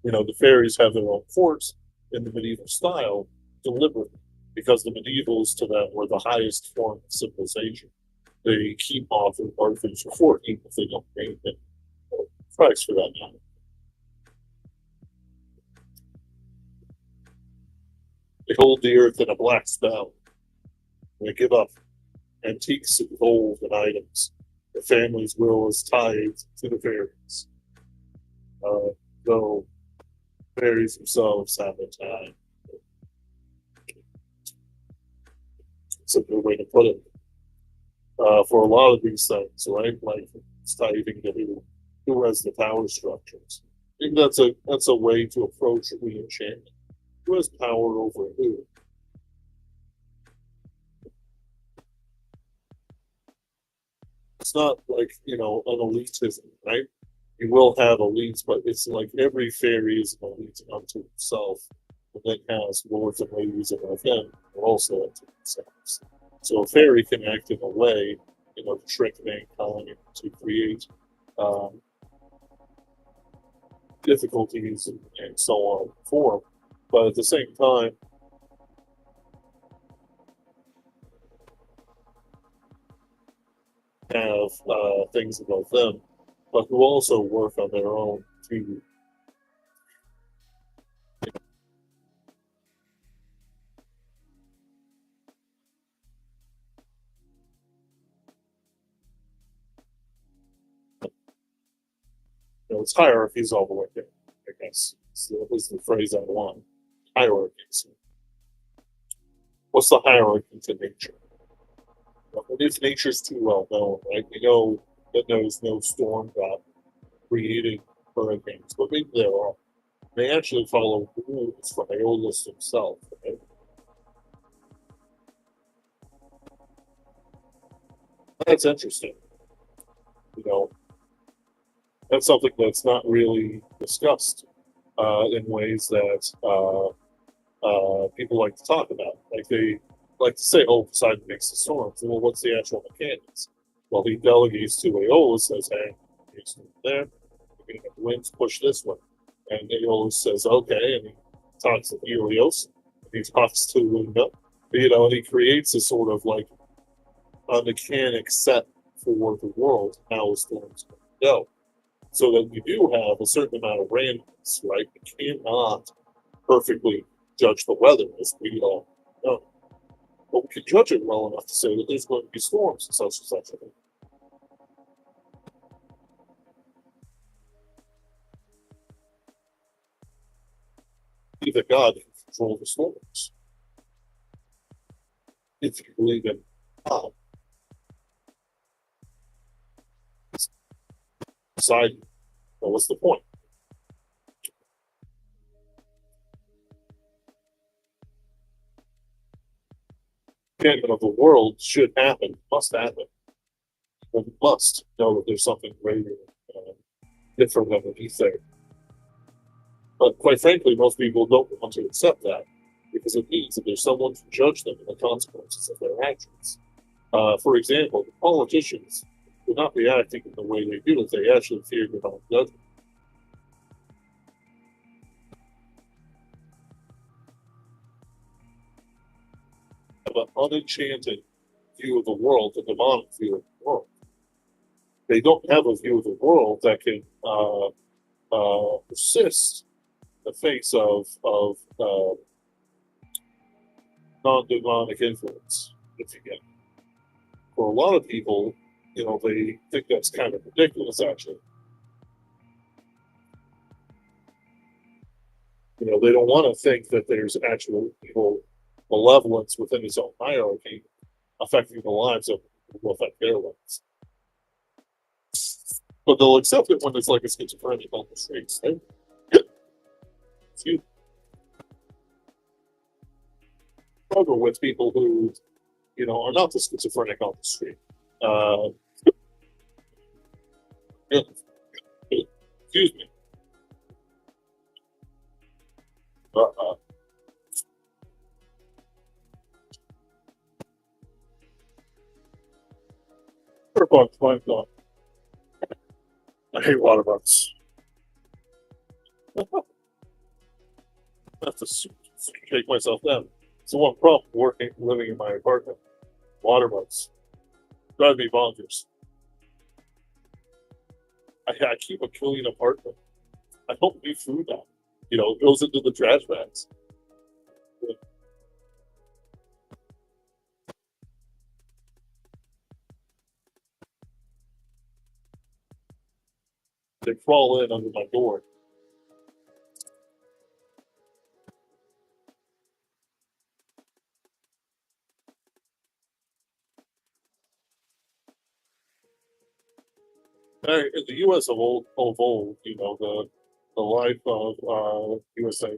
the fairies have their own courts in the medieval style deliberately because the medievals to them were the highest form of civilization. They keep off of artificial fort even if they don't pay them price for that matter. They hold the earth in a black spell. They give up antiques and gold and items. The family's will is tied to the fairies. Though fairies themselves have a time. It's a good way to put it. For a lot of these things, right? Like it's tied to who has the power structures. I think that's a way to approach re-enchantment. Who has power over who? It's not like an elitism, right? You will have elites, but it's like every fairy is an elite unto itself, and then has lords and ladies above them who are also unto themselves. So a fairy can act in a way, to trick mankind to create um, difficulties and so on for them. But at the same time, have things above them, but who also work on their own to it's hierarchies all the way down, I guess. It's at least the phrase I want. Hierarchies. What's the hierarchy to nature? Well, if nature's too well known, right? We know that there's no storm god creating hurricanes, but maybe there are. They actually follow rules from Aeolus himself, right? That's interesting. You know, that's something that's not really discussed in ways that people like to talk about. Like they like to say, "Oh, Poseidon makes the storms." Well, what's the actual mechanics? Well, he delegates to Aeolus, says, "Hey, here's there. We're going to the winds push this way," and Aeolus says, "Okay," and he talks to Helios, and he talks to Luna, and he creates a sort of like a mechanic set for the world how the storms go, so that we do have a certain amount of randomness, right? We cannot perfectly judge the weather, as we all know. But we can judge it well enough to say that there's going to be storms and such and such. Believe that God can control the storms. If you believe in God, decide, well, what's the point? The end of the world should happen, must happen. We must know that there's something greater, different underneath there. But quite frankly, most people don't want to accept that because it means that there's someone to judge them and the consequences of their actions. For example, the politicians would not be acting in the way they do if they actually feared their own judgment. Have an unenchanted view of the world, a demonic view of the world. They don't have a view of the world that can persist in the face of non-demonic influence. If you get for a lot of people, they think that's kind of ridiculous, actually. They don't want to think that there's actual evil malevolence within his own hierarchy affecting the lives of people who affect their lives. But they'll accept it when it's like a schizophrenic on the streets. Right? You struggle with people who, are not the schizophrenic on the street. Uh, excuse me. Uh, bugs, my God. I hate water bugs. I have to shake myself down. It's the one problem living in my apartment. Water bugs. Drive me bonkers. I keep a clean apartment. I don't leave food out. It goes into the trash bags. They crawl in under my door. In the U.S. of old, the life of USA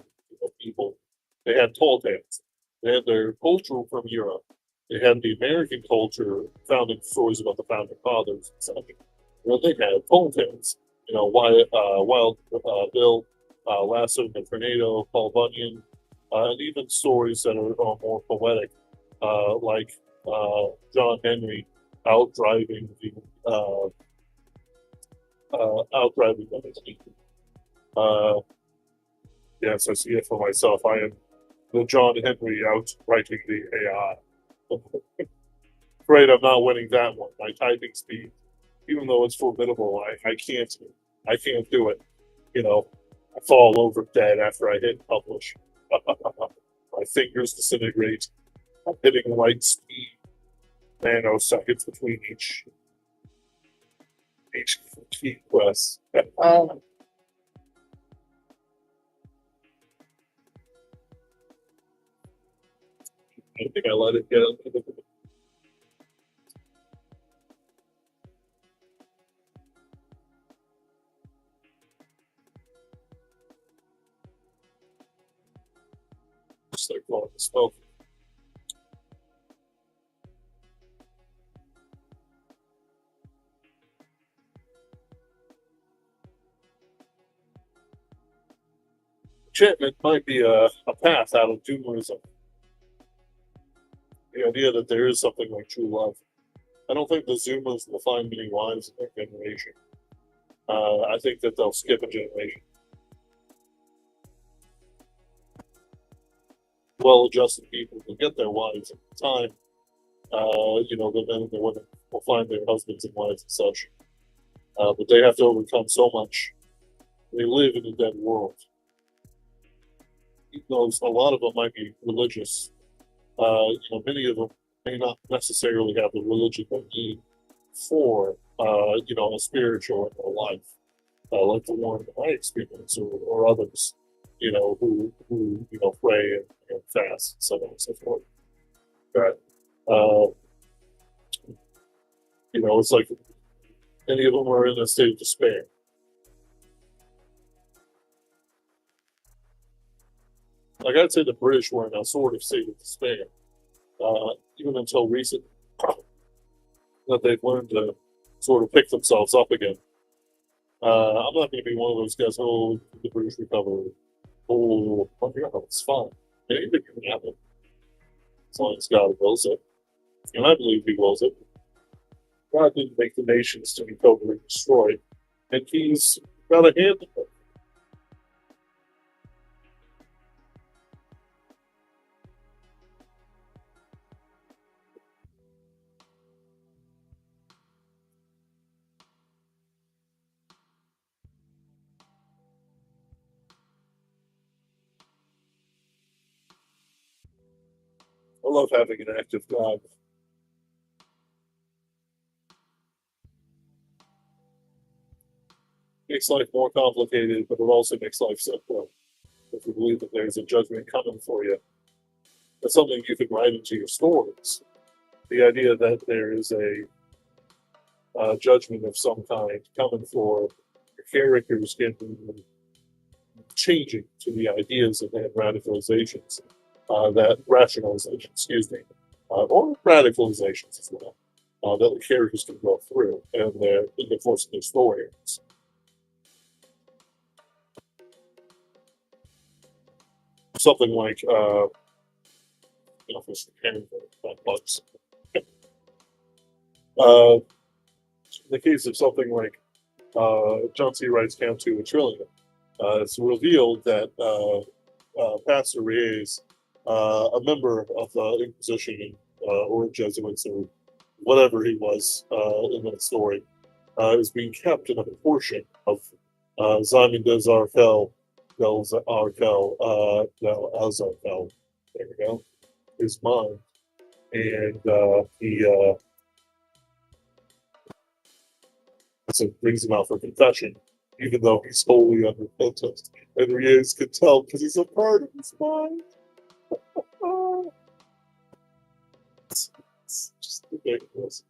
people, they had tall tales. They had their culture from Europe. They had the American culture, founding stories about the founding fathers and such. They had tall tales. Wild Bill, Lasso and the Tornado, Paul Bunyan, and even stories that are more poetic, like John Henry out driving the yes, I see it for myself. I am the John Henry out writing the AI. Afraid I'm not winning that one. My typing speed, even though it's formidable, I can't do it. I fall over dead after I hit publish. My fingers disintegrate. I'm hitting light speed, nanoseconds between each key press. I think I let it get into the just like blowing the smoke. Enchantment might be a path out of doomerism. The idea that there is something like true love. I don't think the Zoomers will find many wives in their generation. I think that they'll skip a generation. Well-adjusted people will get their wives in time. The men and the women will find their husbands and wives and such. But they have to overcome so much. They live in a dead world. Even though a lot of them might be religious, many of them may not necessarily have the religion they need for, a spiritual life, like the one that I experience or others, who pray and fast, and so on and so forth. But, it's like many of them are in a state of despair. Like I'd say the British were in a sort of state of despair, even until recent, that they've learned to sort of pick themselves up again. I'm not going to be one of those guys. Oh, the British recover. Oh, it's fine. Anything can happen as long as God wills it, and I believe He wills it. God didn't make the nations to be totally destroyed, and He's got a hand in it. I love having an active God. makes life more complicated, but it also makes life simpler. If you believe that there's a judgment coming for you, that's something you can write into your stories. The idea that there is a judgment of some kind coming for your characters getting changing to the ideas and radicalizations, excuse me, or radicalizations as well, that the characters can go through and in the course of their story arcs. Something like, bugs. In the case of something like John C. Wright's Count to a Trillion, it's revealed that Pastor is a member of the Inquisition or Jesuits or whatever he was in that story, is being kept in a portion of Simon des Arkel, Del Azarkel, there we go, his mind. And he so brings him out for confession, even though he's wholly unrepentant. And Riez could tell because he's a part of his mind. It's just ridiculous.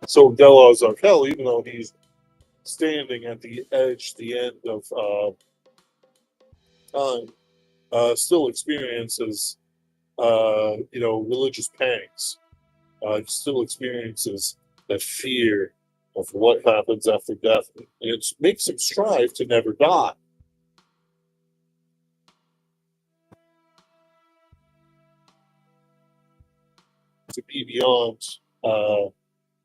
So Del Zarkel, even though he's standing at the edge, the end of time, still experiences, religious pangs. Still experiences the fear of what happens after death. And it makes him strive to never die. To be beyond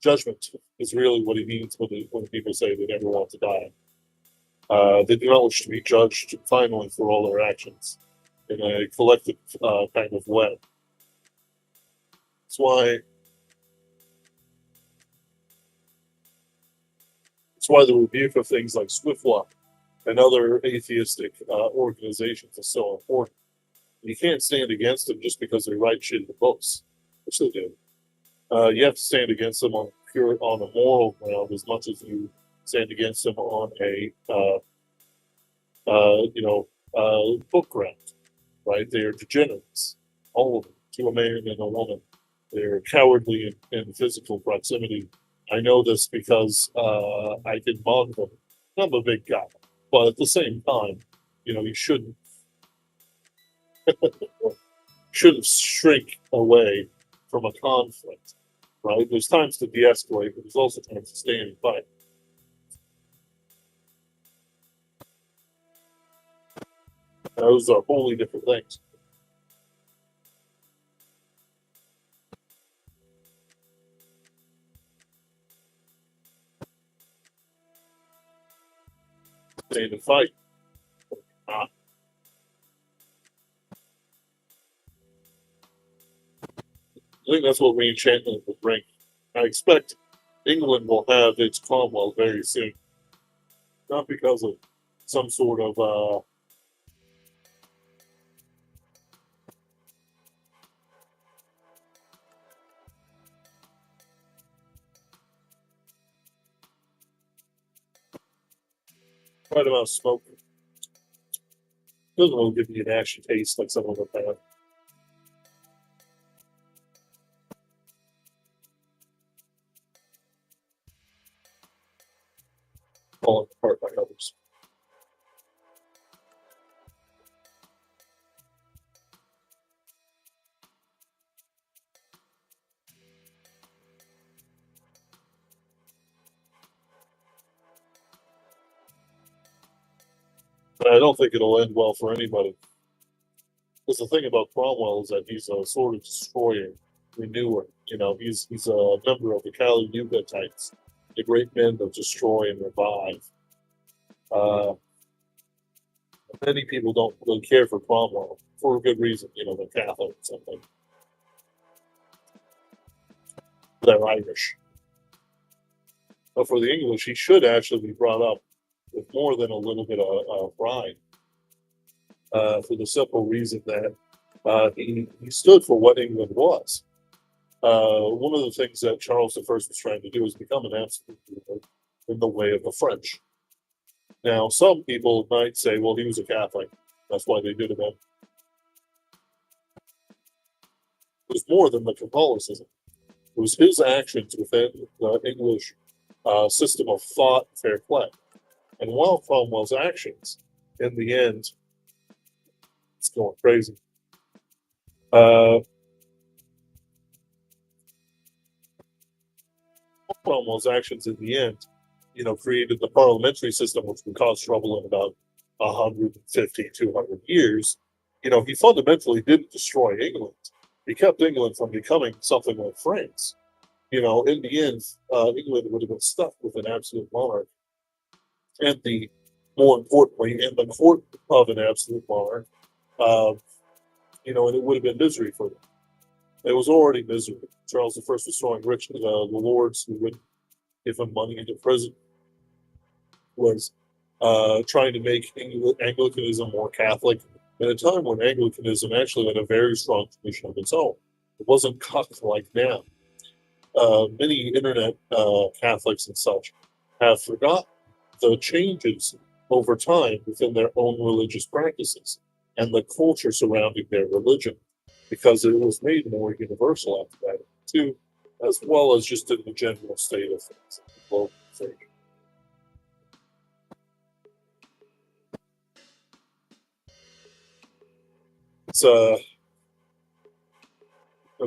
judgment is really what he means when people say they never want to die. They do not wish to be judged finally for all their actions in a collective kind of way. That's why the rebuke of things like Swiftwalk and other atheistic organizations is so important. You can't stand against them just because they write shit in the books, which they do. You have to stand against them on a moral ground as much as you stand against them on a book ground. Right? They are degenerates, all of them, to a man and a woman. They're cowardly in physical proximity. I know this because I can mug them. I'm a big guy, but at the same time, you shouldn't shrink away from a conflict, right? There's times to de-escalate, but there's also times to stand and fight. Those are wholly different things. Stand and fight. I think that's what reenchantment will bring. I expect England will have its Cromwell very soon. Not because of some sort of right amount of smoke. Doesn't really give me an ashy taste like some of them have. Falling apart by others. But I don't think it'll end well for anybody. Because the thing about Cromwell is that he's a sort of destroyer, renewer. He's a member of the Kali Yuga types, the great men that destroy and revive. Many people don't really care for Cromwell for a good reason. They're Catholic or something. They're Irish. But for the English, he should actually be brought up with more than a little bit of pride. For the simple reason that he stood for what England was. one of the things that Charles I was trying to do is become an absolute ruler in the way of the French. Now, some people might say, well, he was a Catholic. That's why they did it. It was more than the Catholicism. It was his actions within the English system of thought and fair play. And while Cromwell's actions, in the end, it's going crazy. Cromwell's actions in the end, created the parliamentary system, which would cause trouble in about 150, 200 years. He fundamentally didn't destroy England. He kept England from becoming something like France. In the end, England would have been stuck with an absolute monarch. And more importantly, in the court of an absolute monarch, and it would have been misery for them. It was already misery. Charles I was throwing rich the lords who would give him money into prison, was trying to make Anglicanism more Catholic at a time when Anglicanism actually had a very strong tradition of its own. It wasn't cut like now. Many internet Catholics and such have forgotten the changes over time within their own religious practices and the culture surrounding their religion, because it was made more universal after that too, as well as just in the general state of things, the global thing. It's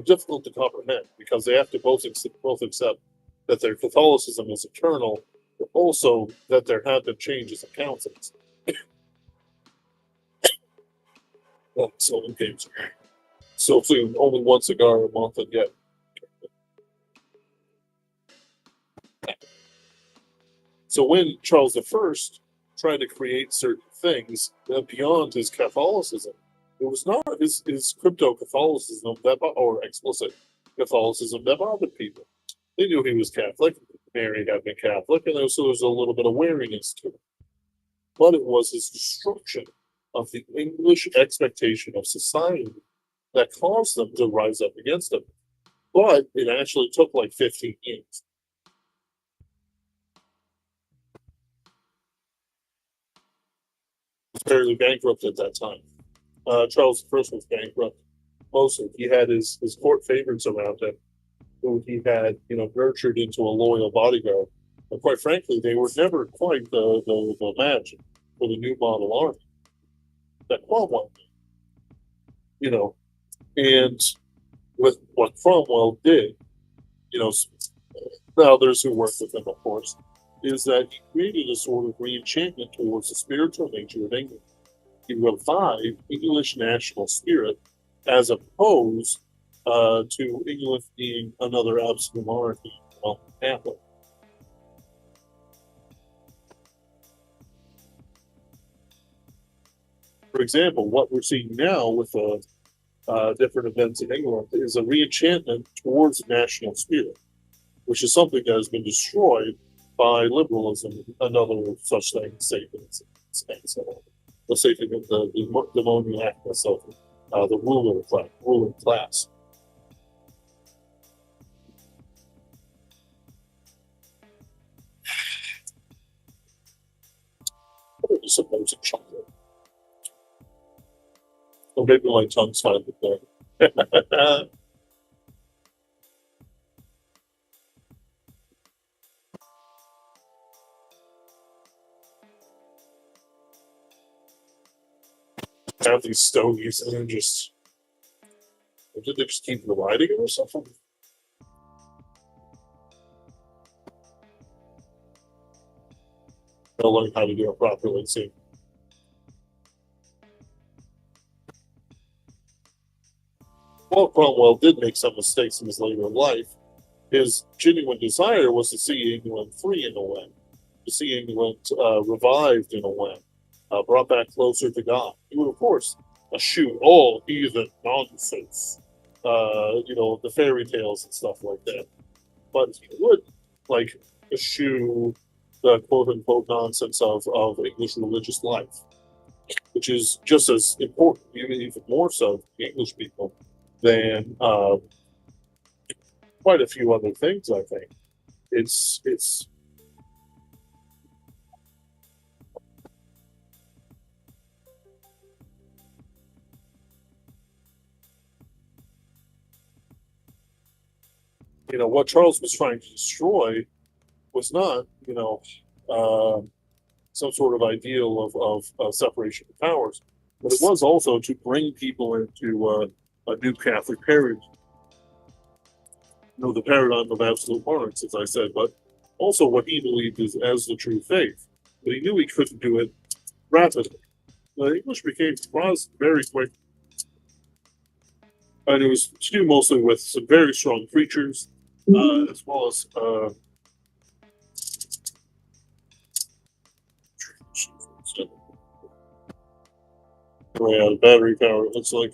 difficult to comprehend because they have to both accept that their Catholicism is eternal, but also that there have been changes in councils. So games. So soon, only one cigar a month, and yet. So when Charles I tried to create certain things beyond his Catholicism, it was not his crypto-Catholicism or explicit Catholicism that bothered people. They knew he was Catholic. Mary had been Catholic, and so there was a little bit of wariness to it. But it was his destruction of the English expectation of society that caused them to rise up against him. But it actually took like 15 years. He was fairly bankrupt at that time. Charles I was bankrupt. Mostly, he had his court favorites around him, who he had, nurtured into a loyal bodyguard. But quite frankly, they were never quite the match for the new model army that Cromwell did. And with what Cromwell did, the others who worked with him, of course, is that he created a sort of re-enchantment towards the spiritual nature of England. He revived English national spirit as opposed to England being another absolute monarchy, Catholic. For example, what we're seeing now with different events in England is a re-enchantment towards national spirit, which is something that has been destroyed by liberalism, another such thing, Satan's, the Satan, the demoniacness of the ruling class. What are supposed chocolate? Or maybe my tongue's finally there. Have these stogies and then did they just keep riding it or something? They'll learn how to do it properly soon. While Cromwell did make some mistakes in his later life, his genuine desire was to see England free in a way, to see England revived in a way, brought back closer to God. He would, of course, eschew all heathen nonsense, the fairy tales and stuff like that. But he would, eschew the quote-unquote nonsense of English religious life, which is just as important, even more so to the English people, than quite a few other things. I think it's what Charles was trying to destroy was not uh, some sort of ideal of separation of powers, but it was also to bring people into a new Catholic paradigm, the paradigm of absolute monarchs, as I said, but also what he believed is as the true faith. But he knew he couldn't do it rapidly. The English became Protestant very quick, and it was to do mostly with some very strong preachers, as well as way out of battery power. It looks like.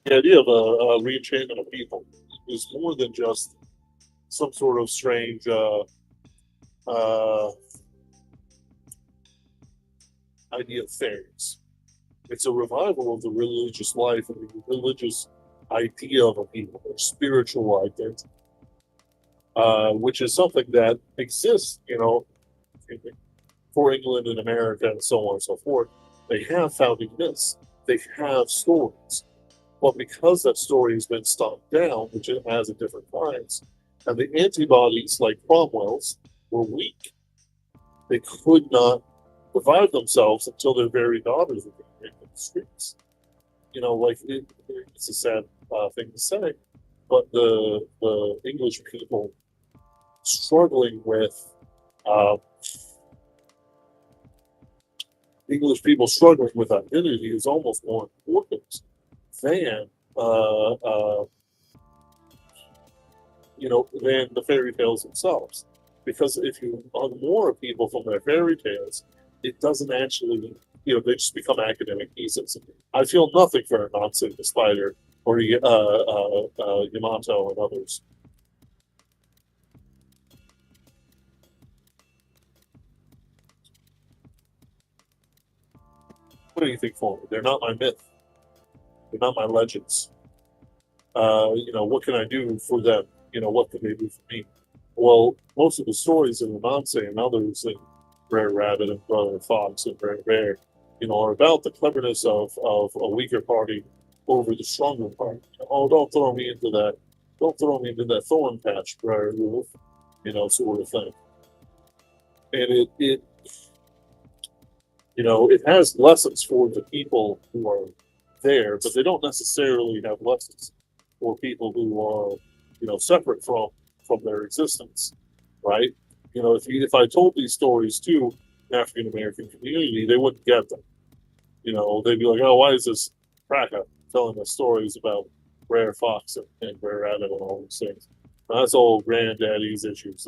The idea of a reenchantment of people is more than just some sort of strange uh, idea of fairies. It's a revival of the religious life and the religious idea of a people, their spiritual identity, which is something that exists, for England and America and so on and so forth. They have founding myths, they have stories. But because that story has been stomped down, which it has at different times, and the antibodies like Cromwell's were weak, they could not revive themselves until their very daughters were being in the streets. It's a sad thing to say, but the English people struggling with uh, identity is almost more important than than the fairy tales themselves. Because if you unmoor people from their fairy tales, it doesn't actually, they just become academic pieces. I feel nothing for Anansi the Spider or Yamato and others. What do you think for me? They're not my myth. They're not my legends. What can I do for them? What can they do for me? Well, most of the stories in Anansi and others in Rare Rabbit and Brother Fox and Rare Bear, are about the cleverness of a weaker party over the stronger party. Oh, don't throw me into that. Don't throw me into that thorn patch, Briar Wolf, sort of thing. And it has lessons for the people who are there, but they don't necessarily have lessons for people who are, separate from their existence, right? If I told these stories to African American community, they wouldn't get them. They'd be like, "Oh, why is this cracker telling us stories about Rare Fox and Rare Rabbit and all these things?" That's all granddaddy's issues.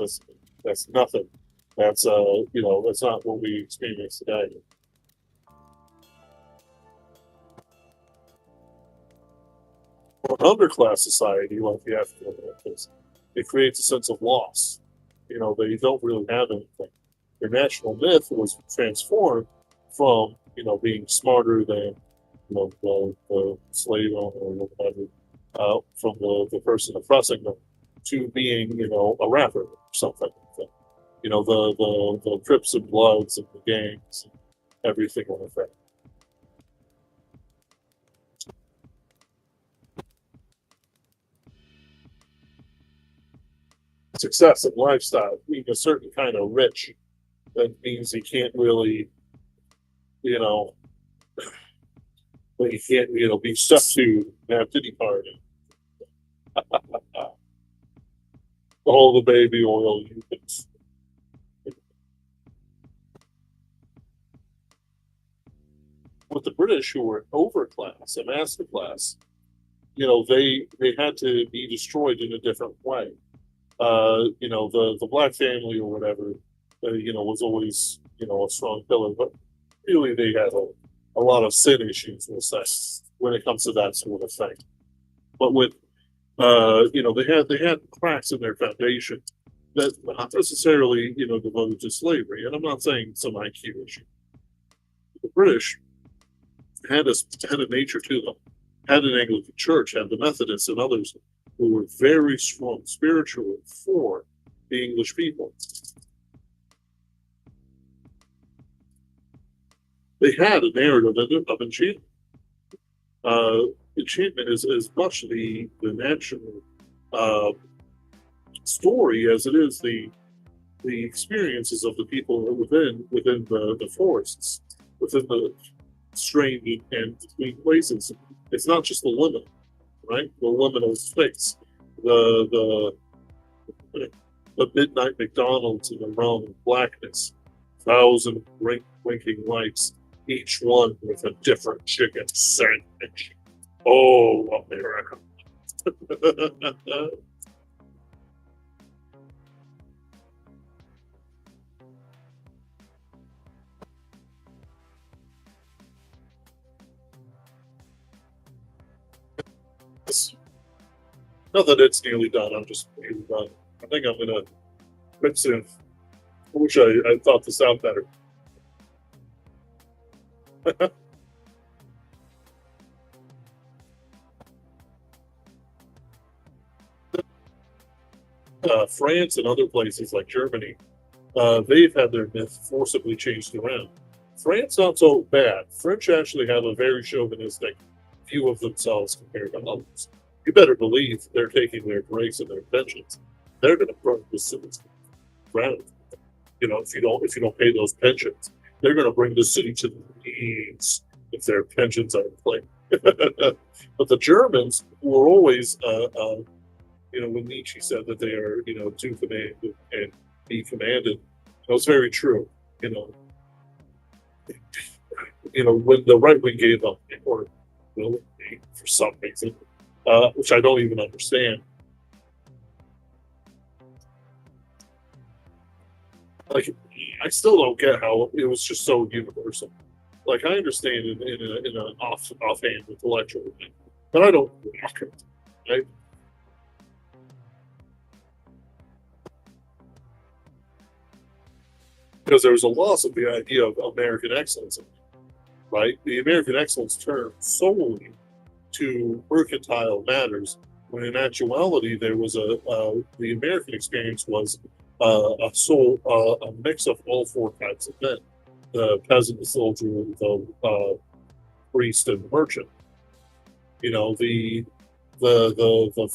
That's nothing. That's not what we experience today. For an underclass society like the African Americans, it creates a sense of loss. They don't really have anything. Their national myth was transformed from, being smarter than, the slave owner or whatever, from the person oppressing them to being, a rapper or something like that. The Crips and Bloods and the gangs and everything like that. Success and lifestyle, being a certain kind of rich, that means he can't really, you know, he can't, be stuck to and have titty party. All the baby oil you can. With the British, who were an overclass, a master class, they had to be destroyed in a different way. the black family or whatever, was always, a strong pillar, but really they had a lot of sin issues, we'll say, when it comes to that sort of thing. But with, they had cracks in their foundation that not necessarily, devoted to slavery. And I'm not saying some IQ issue. The British had a nature to them, had an Anglican church, had the Methodists and others who were very strong spiritually for the English people. They had a narrative of enchantment. Enchantment is much the national uh, story as it is the experiences of the people within the forests, within the strange and between places. It's not just the limit, right? The liminal space, the the midnight McDonald's in the realm of blackness, thousand winking lights, each one with a different chicken sandwich. Oh, America! Not that it's nearly done. I'm just nearly done. I think I'm gonna quit soon. I wish I thought this out better. France and other places like Germany, they've had their myth forcibly changed around. France not so bad. French actually have a very chauvinistic view of themselves compared to others. You better believe they're taking their breaks and their pensions. They're going to burn the cities ground. If you don't pay those pensions, they're going to bring the city to the knees if their pensions are in play. But the Germans were always, when Nietzsche said that they are, to command and be commanded, that was very true. You know, when the right wing gave up, or willingly for some reason, which I don't even understand. Like, I still don't get how it was just so universal. Like, I understand in an offhand intellectual thing, but I don't walk it. Right? Because there was a loss of the idea of American excellence, right? The American excellence turned solely to mercantile matters, when in actuality there was the American experience was a mix of all four types of men: the peasant, the soldier, the priest, and the merchant. The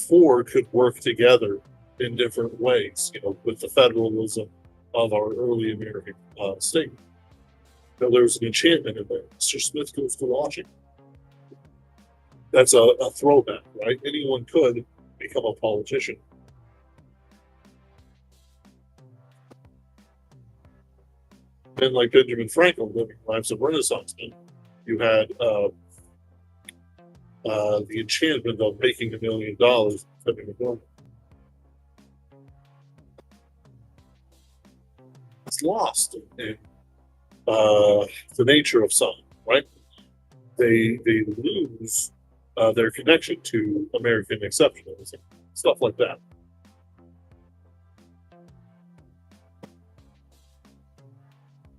four could work together in different ways. With the federalism of our early American state. There's an enchantment in there. Mr. Smith goes to Washington. That's a throwback, right? Anyone could become a politician. And like Benjamin Franklin living lives of Renaissance men, you had the enchantment of making $1 million living abroad. It's lost in the nature of some, right? They lose their connection to American exceptionalism, stuff like that.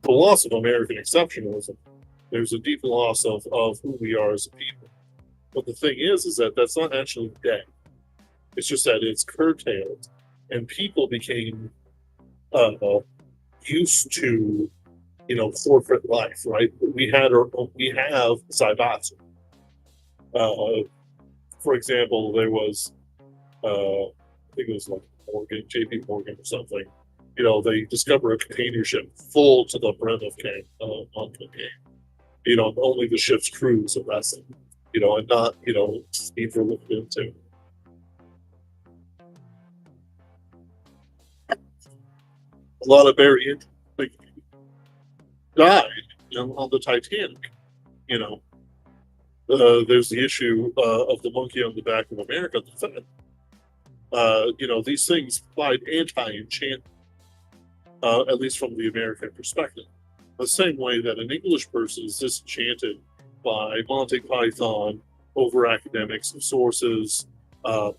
The loss of American exceptionalism, there's a deep loss of who we are as a people. But the thing is that that's not actually dead. It's just that it's curtailed, and people became used to, corporate life, right? We have Zaibatsu. For example, there was, I think it was like Morgan, JP Morgan or something. They discover a container ship full to the brim of on cocaine. Only the ship's crews arrested, and not, Steve were looked into. A lot of very like, died, on the Titanic. You know, there's the issue of the monkey on the back of America, the Fed. These things provide anti-enchantment, at least from the American perspective. The same way that an English person is disenchanted by Monty Python, over academics of sources, uh,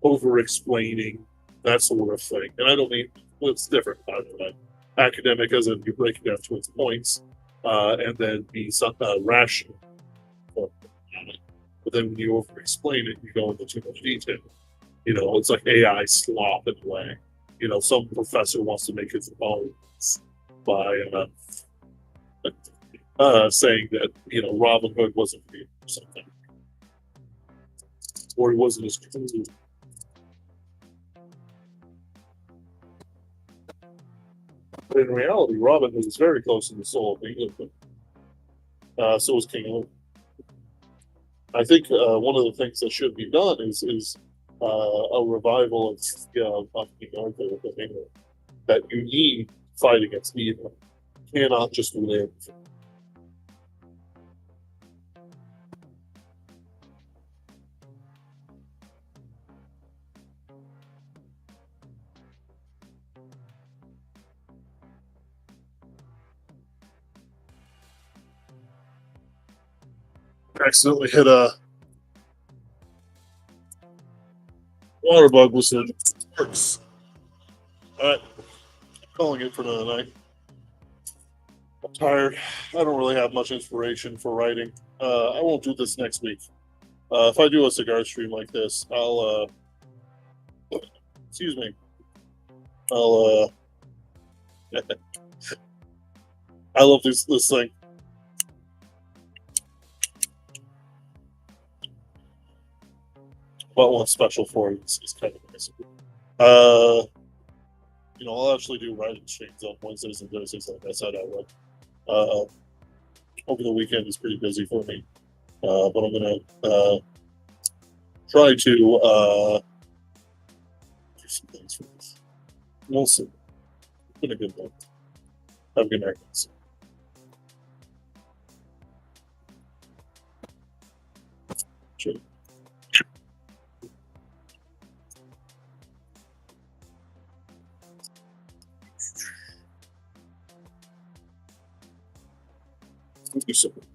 over explaining, that sort of thing. And I don't mean, well, it's different, by the way. Academic as in you break it down to its points, and then be rational. But then when you over explain it, you go into too much detail. It's like AI slop in a way. Some professor wants to make his own by saying that Robin Hood wasn't real or something, or he wasn't as true. But in reality, Robin Hood is very close to the soul of England. So is King Arthur. I think one of the things that should be done is a revival of King Arthur in England. That you need to fight against evil. You cannot just live. Accidentally hit a water bug with the sparks. Alright, calling it for another night. I'm tired. I don't really have much inspiration for writing. I won't do this next week. If I do a cigar stream like this, I'll excuse me. I'll I love this thing. But one special for it is kind of nice. I'll actually do writing streams on Wednesdays and Thursdays, like I said I would. Over the weekend is pretty busy for me, but I'm gonna try to do some things for this. We'll see. It's been a good one. Have a good night, guys. Sure. Thank you so much.